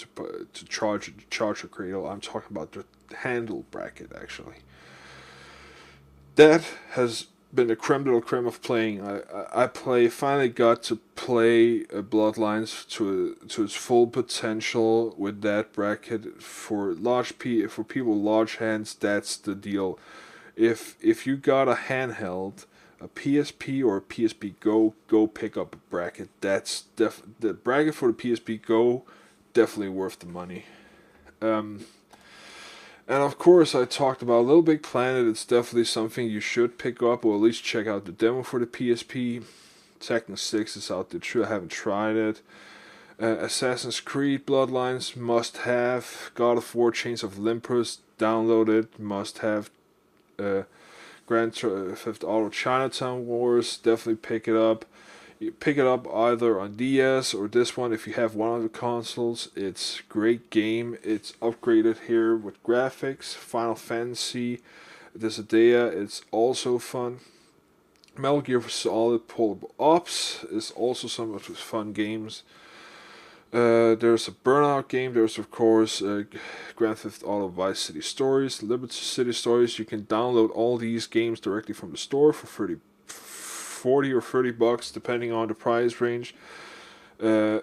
to charge the cradle. I'm talking about the handle bracket actually. That has been the creme de la creme of playing. I finally got to play Bloodlines to its full potential with that bracket. For people with large hands, that's the deal. If you got a handheld, a PSP or a PSP Go pick up a bracket. That's the bracket for the PSP Go, definitely worth the money. And of course, I talked about Little Big Planet. It's definitely something you should pick up, or at least check out the demo for the PSP. Tekken 6 is out there too. I haven't tried it. Assassin's Creed Bloodlines, must have. God of War Chains of Olympus, download it, must have. Grand Theft Auto Chinatown Wars. Definitely pick it up. You pick it up either on DS or this one if you have one of the consoles. It's a great game. It's upgraded here with graphics. Final Fantasy, Dissidia, it's also fun. Metal Gear Solid Portable Ops is also some of those fun games. There's a Burnout game. There's of course Grand Theft Auto Vice City Stories, Liberty City Stories. You can download all these games directly from the store for 40 or $30 depending on the price range. Uh,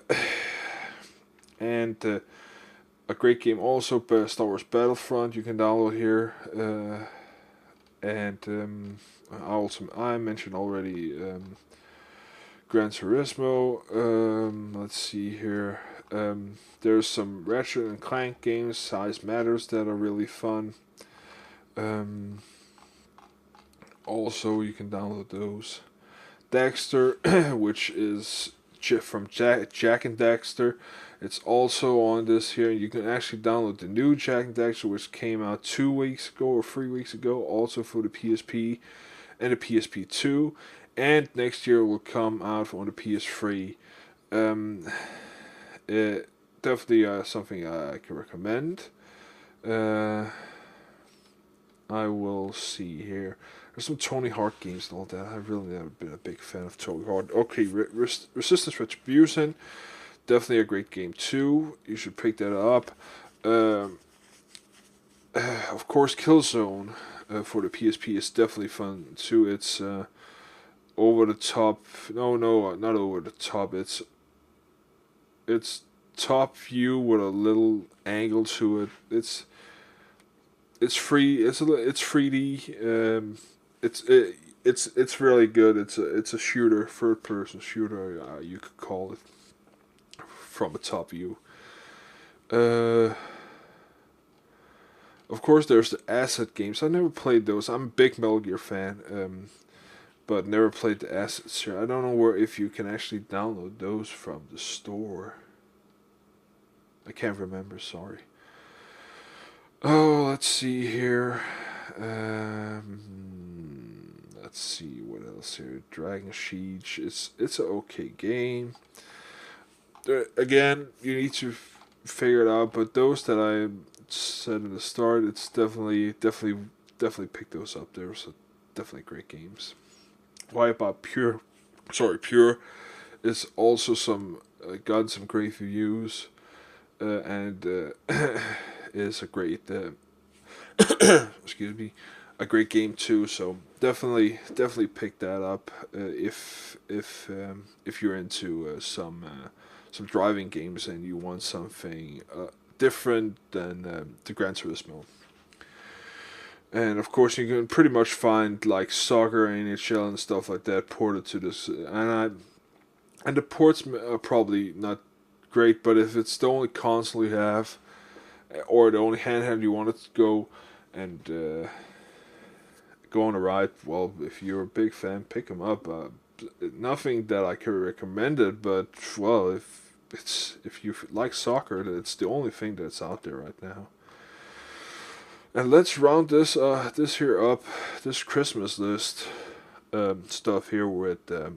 and a great game also, Star Wars Battlefront. You can download here. I mentioned already Gran Turismo. Let's see here. There's some Ratchet and Clank games, Size Matters, that are really fun. Also, you can download those. Dexter, which is from Jack and Dexter. It's also on this here. You can actually download the new Jack and Dexter, which came out 2 weeks ago or 3 weeks ago, also for the PSP and the PSP2. And next year will come out on the PS3. Definitely something I can recommend. I will see here. There's some Tony Hawk games and all that. I've really never been a big fan of Tony Hawk. Okay, Resistance Retribution. Definitely a great game too. You should pick that up. Of course, Killzone for the PSP is definitely fun too. It's over the top. No, not over the top. It's top view with a little angle to it. It's free. It's 3D. It's really good. It's a shooter, third person shooter. You could call it, from a top view. Of course, there's the Asset games. I never played those. I'm a big Metal Gear fan, but never played the Assets here. I don't know if you can actually download those from the store. I can't remember. Sorry. Oh, let's see here. Let's see what else here. Dragon Siege. It's an okay game. Again, you need to figure it out. But those that I said in the start, it's definitely pick those up. There's definitely great games. Wipeout Pure. Pure is also got some great reviews, and is a great excuse me, a great game too. So definitely pick that up if you're into some driving games and you want something different than the Gran Turismo. And of course, you can pretty much find like soccer, NHL, and stuff like that ported to this. And the ports are probably not great, but if it's the only console you have, or the only handheld you want it to go and go on a ride, well, if you're a big fan, pick them up. Nothing that I can recommend it, but well, if you like soccer, it's the only thing that's out there right now. And let's round this here up, this Christmas list stuff here with the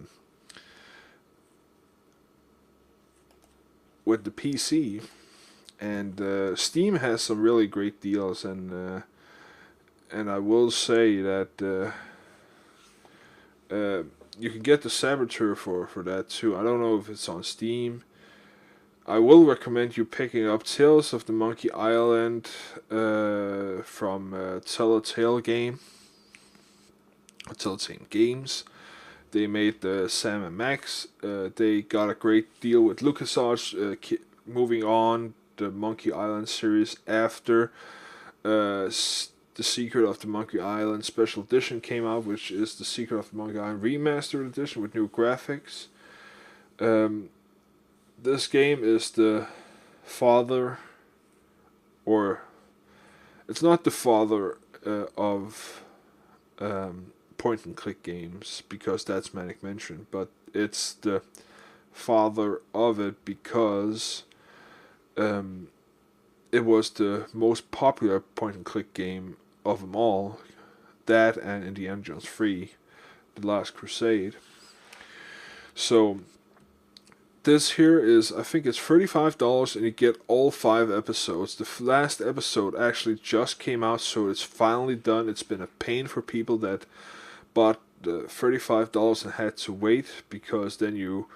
PC. And Steam has some really great deals, and I will say that you can get the Saboteur for that too. I don't know if it's on Steam. I will recommend you picking up Tales of the Monkey Island from Telltale Games. They made the Sam and Max. They got a great deal with LucasArts, moving on the Monkey Island series after The Secret of the Monkey Island Special Edition came out, which is The Secret of the Monkey Island Remastered Edition with new graphics. This game is the father, or it's not the father of point and click games, because that's Manic Mansion, but it's the father of it because it was the most popular point and click game of them all, that and Indiana Jones 3, The Last Crusade. So this here is, I think it's $35 and you get all 5 episodes. The last episode actually just came out, so it's finally done. It's been a pain for people that bought the $35 and had to wait, because then you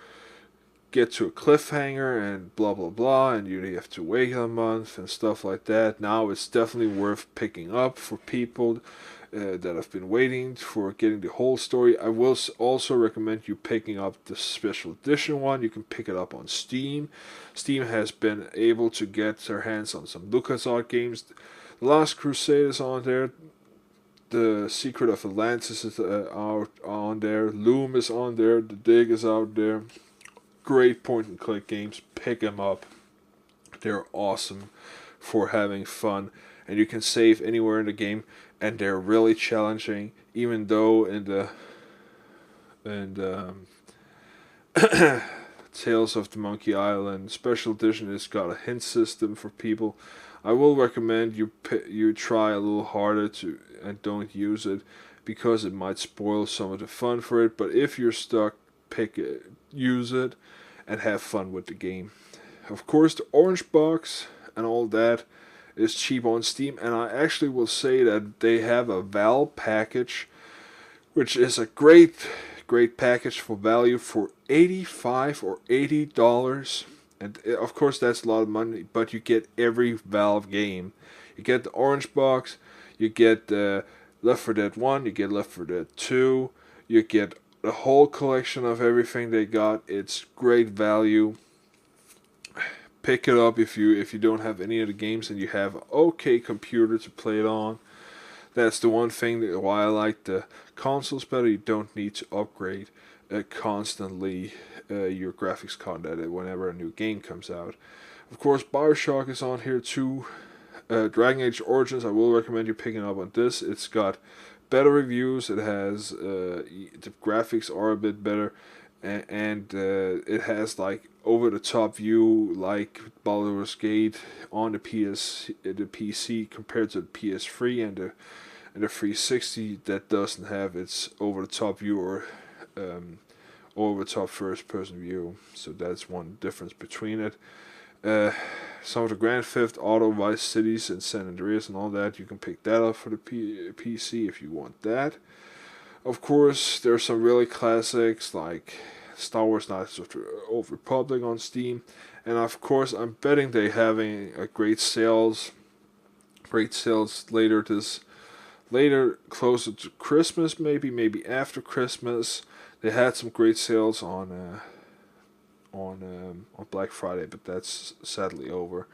get to a cliffhanger and blah blah blah, and you have to wait a month and stuff like that. Now it's definitely worth picking up for people that have been waiting for getting the whole story. I will also recommend you picking up the special edition one. You can pick it up on Steam. Steam has been able to get their hands on some LucasArts games. The Last Crusade is on there. The Secret of Atlantis is out on there. Loom is on there. The Dig is out there. Great point and click games. Pick them up. They're awesome for having fun, and you can save anywhere in the game, and they're really challenging, even though in the Tales of the Monkey Island Special Edition it's got a hint system for people. I will recommend you try a little harder and don't use it, because it might spoil some of the fun for it. But if you're stuck, use it, and have fun with the game. Of course, the orange box and all that is cheap on Steam, and I actually will say that they have a Val package, which is a great package for value for $85 or $80. And of course that's a lot of money, but you get every Valve game. You get the orange box, you get Left 4 Dead 1, you get Left 4 Dead 2, you get the whole collection of everything they got. It's great value. Pick it up if you don't have any of the games and you have an okay computer to play it on. That's the one thing why I like the consoles better. You don't need to upgrade constantly your graphics card whenever a new game comes out. Of course, BioShock is on here too. Dragon Age Origins, I will recommend you picking up on this. It's got better reviews. It has the graphics are a bit better, and it has like over the top view like Baldur's Gate on the PC compared to the PS3 and the 360 that doesn't have its over the top view or over the top first person view. So that's one difference between it. Some of the Grand Theft Auto, Vice Cities, and San Andreas and all that, you can pick that up for the PC if you want that. Of course, there are some really classics like Star Wars Knights of the Old Republic on Steam, and of course, I'm betting they're having a great sales later closer to Christmas, maybe after Christmas. They had some great sales on Black Friday, but that's sadly over.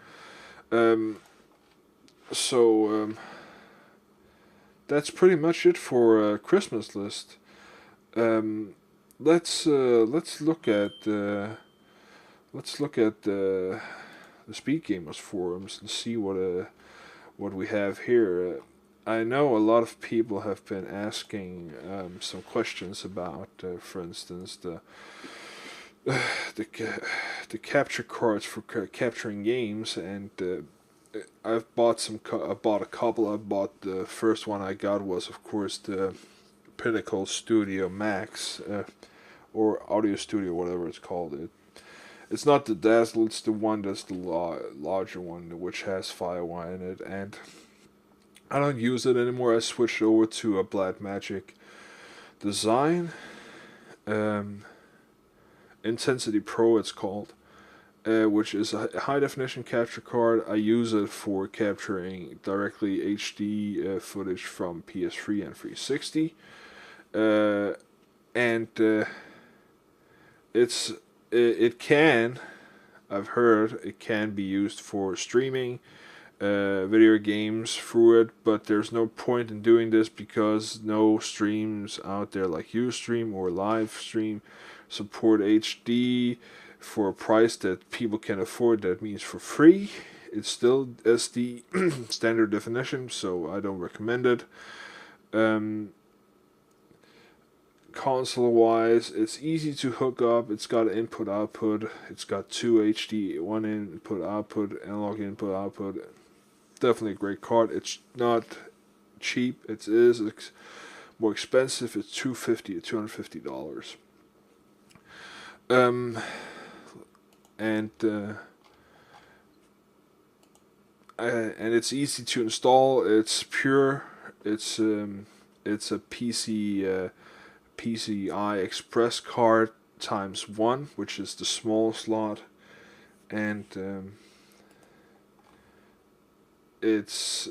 So that's pretty much it for Christmas list. Let's look at the Speed Gamers forums and see what we have here. I know a lot of people have been asking some questions about, for instance, the capture cards for capturing games, and I've bought I bought a couple. The first one I got was, of course, the Pinnacle Studio Max, or Audio Studio, whatever it's called. It's not the Dazzle, it's the one that's the larger one, which has Firewire in it, and I don't use it anymore. I switched over to a Blackmagic Design. Intensity Pro it's called, which is a high definition capture card. I use it for capturing directly HD footage from PS3 and 360, and it can, I've heard, it can be used for streaming video games through it, but there's no point in doing this because no streams out there like Ustream or Livestream support HD for a price that people can afford. That means for free. It's still SD standard definition, so I don't recommend it. Console wise, it's easy to hook up. It's got input output. It's got 2 HD, 1 input output, analog input output. Definitely a great card. It's not cheap. It is more expensive. It's $250 to $250. Um, and it's easy to install. It's pure. It's a PCI Express card times 1, which is the small slot, and it's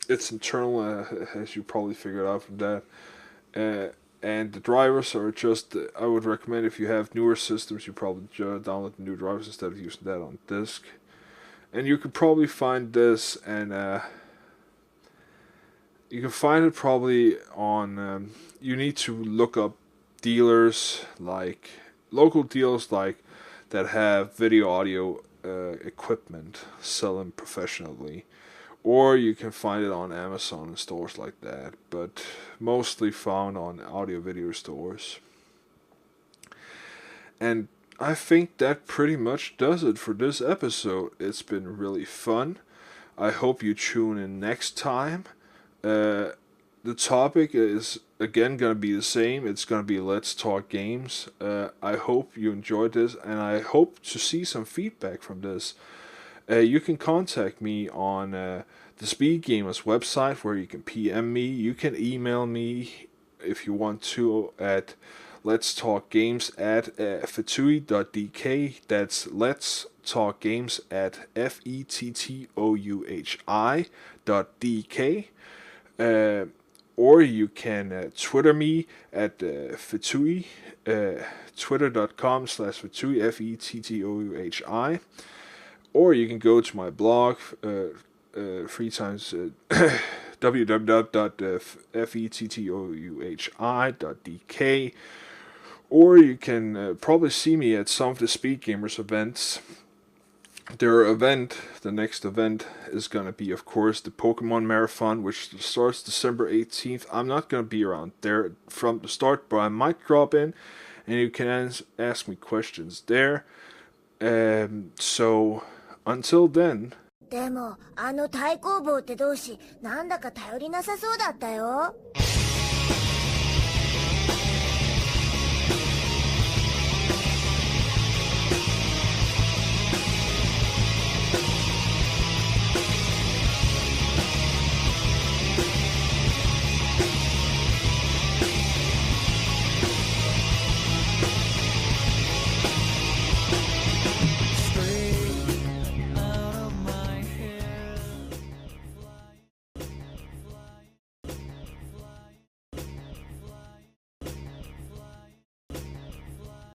internal, as you probably figured out from that. And the drivers are just, I would recommend if you have newer systems, you probably download the new drivers instead of using that on disk. And you could probably find this, and you can find it probably on. You need to look up dealers, like local dealers, like that have video audio equipment selling professionally, or you can find it on Amazon and stores like that. But mostly found on audio video stores. And I think that pretty much does it for this episode. It's been really fun. I hope you tune in next time. The topic is again gonna be the same. It's gonna be Let's Talk Games. I hope you enjoyed this, and I hope to see some feedback from this. You can contact me on the Speed Gamers website, where you can PM me. You can email me if you want to at Let's Talk Games at fettouhi.dk. That's Let's Talk Games at fettouhi.dk. Or you can Twitter me at Fettouhi, twitter.com/Fettouhi, Fettouhi. Or you can go to my blog, 3 times www.fettouhi.dk. Or you can probably see me at some of the Speed Gamers events. The next event is going to be, of course, the Pokemon Marathon, which starts December 18th. I'm not going to be around there from the start, but I might drop in, and you can ask me questions there. So, until then. でも、あの太公望って同士、なんだか頼りなさそうだったよ。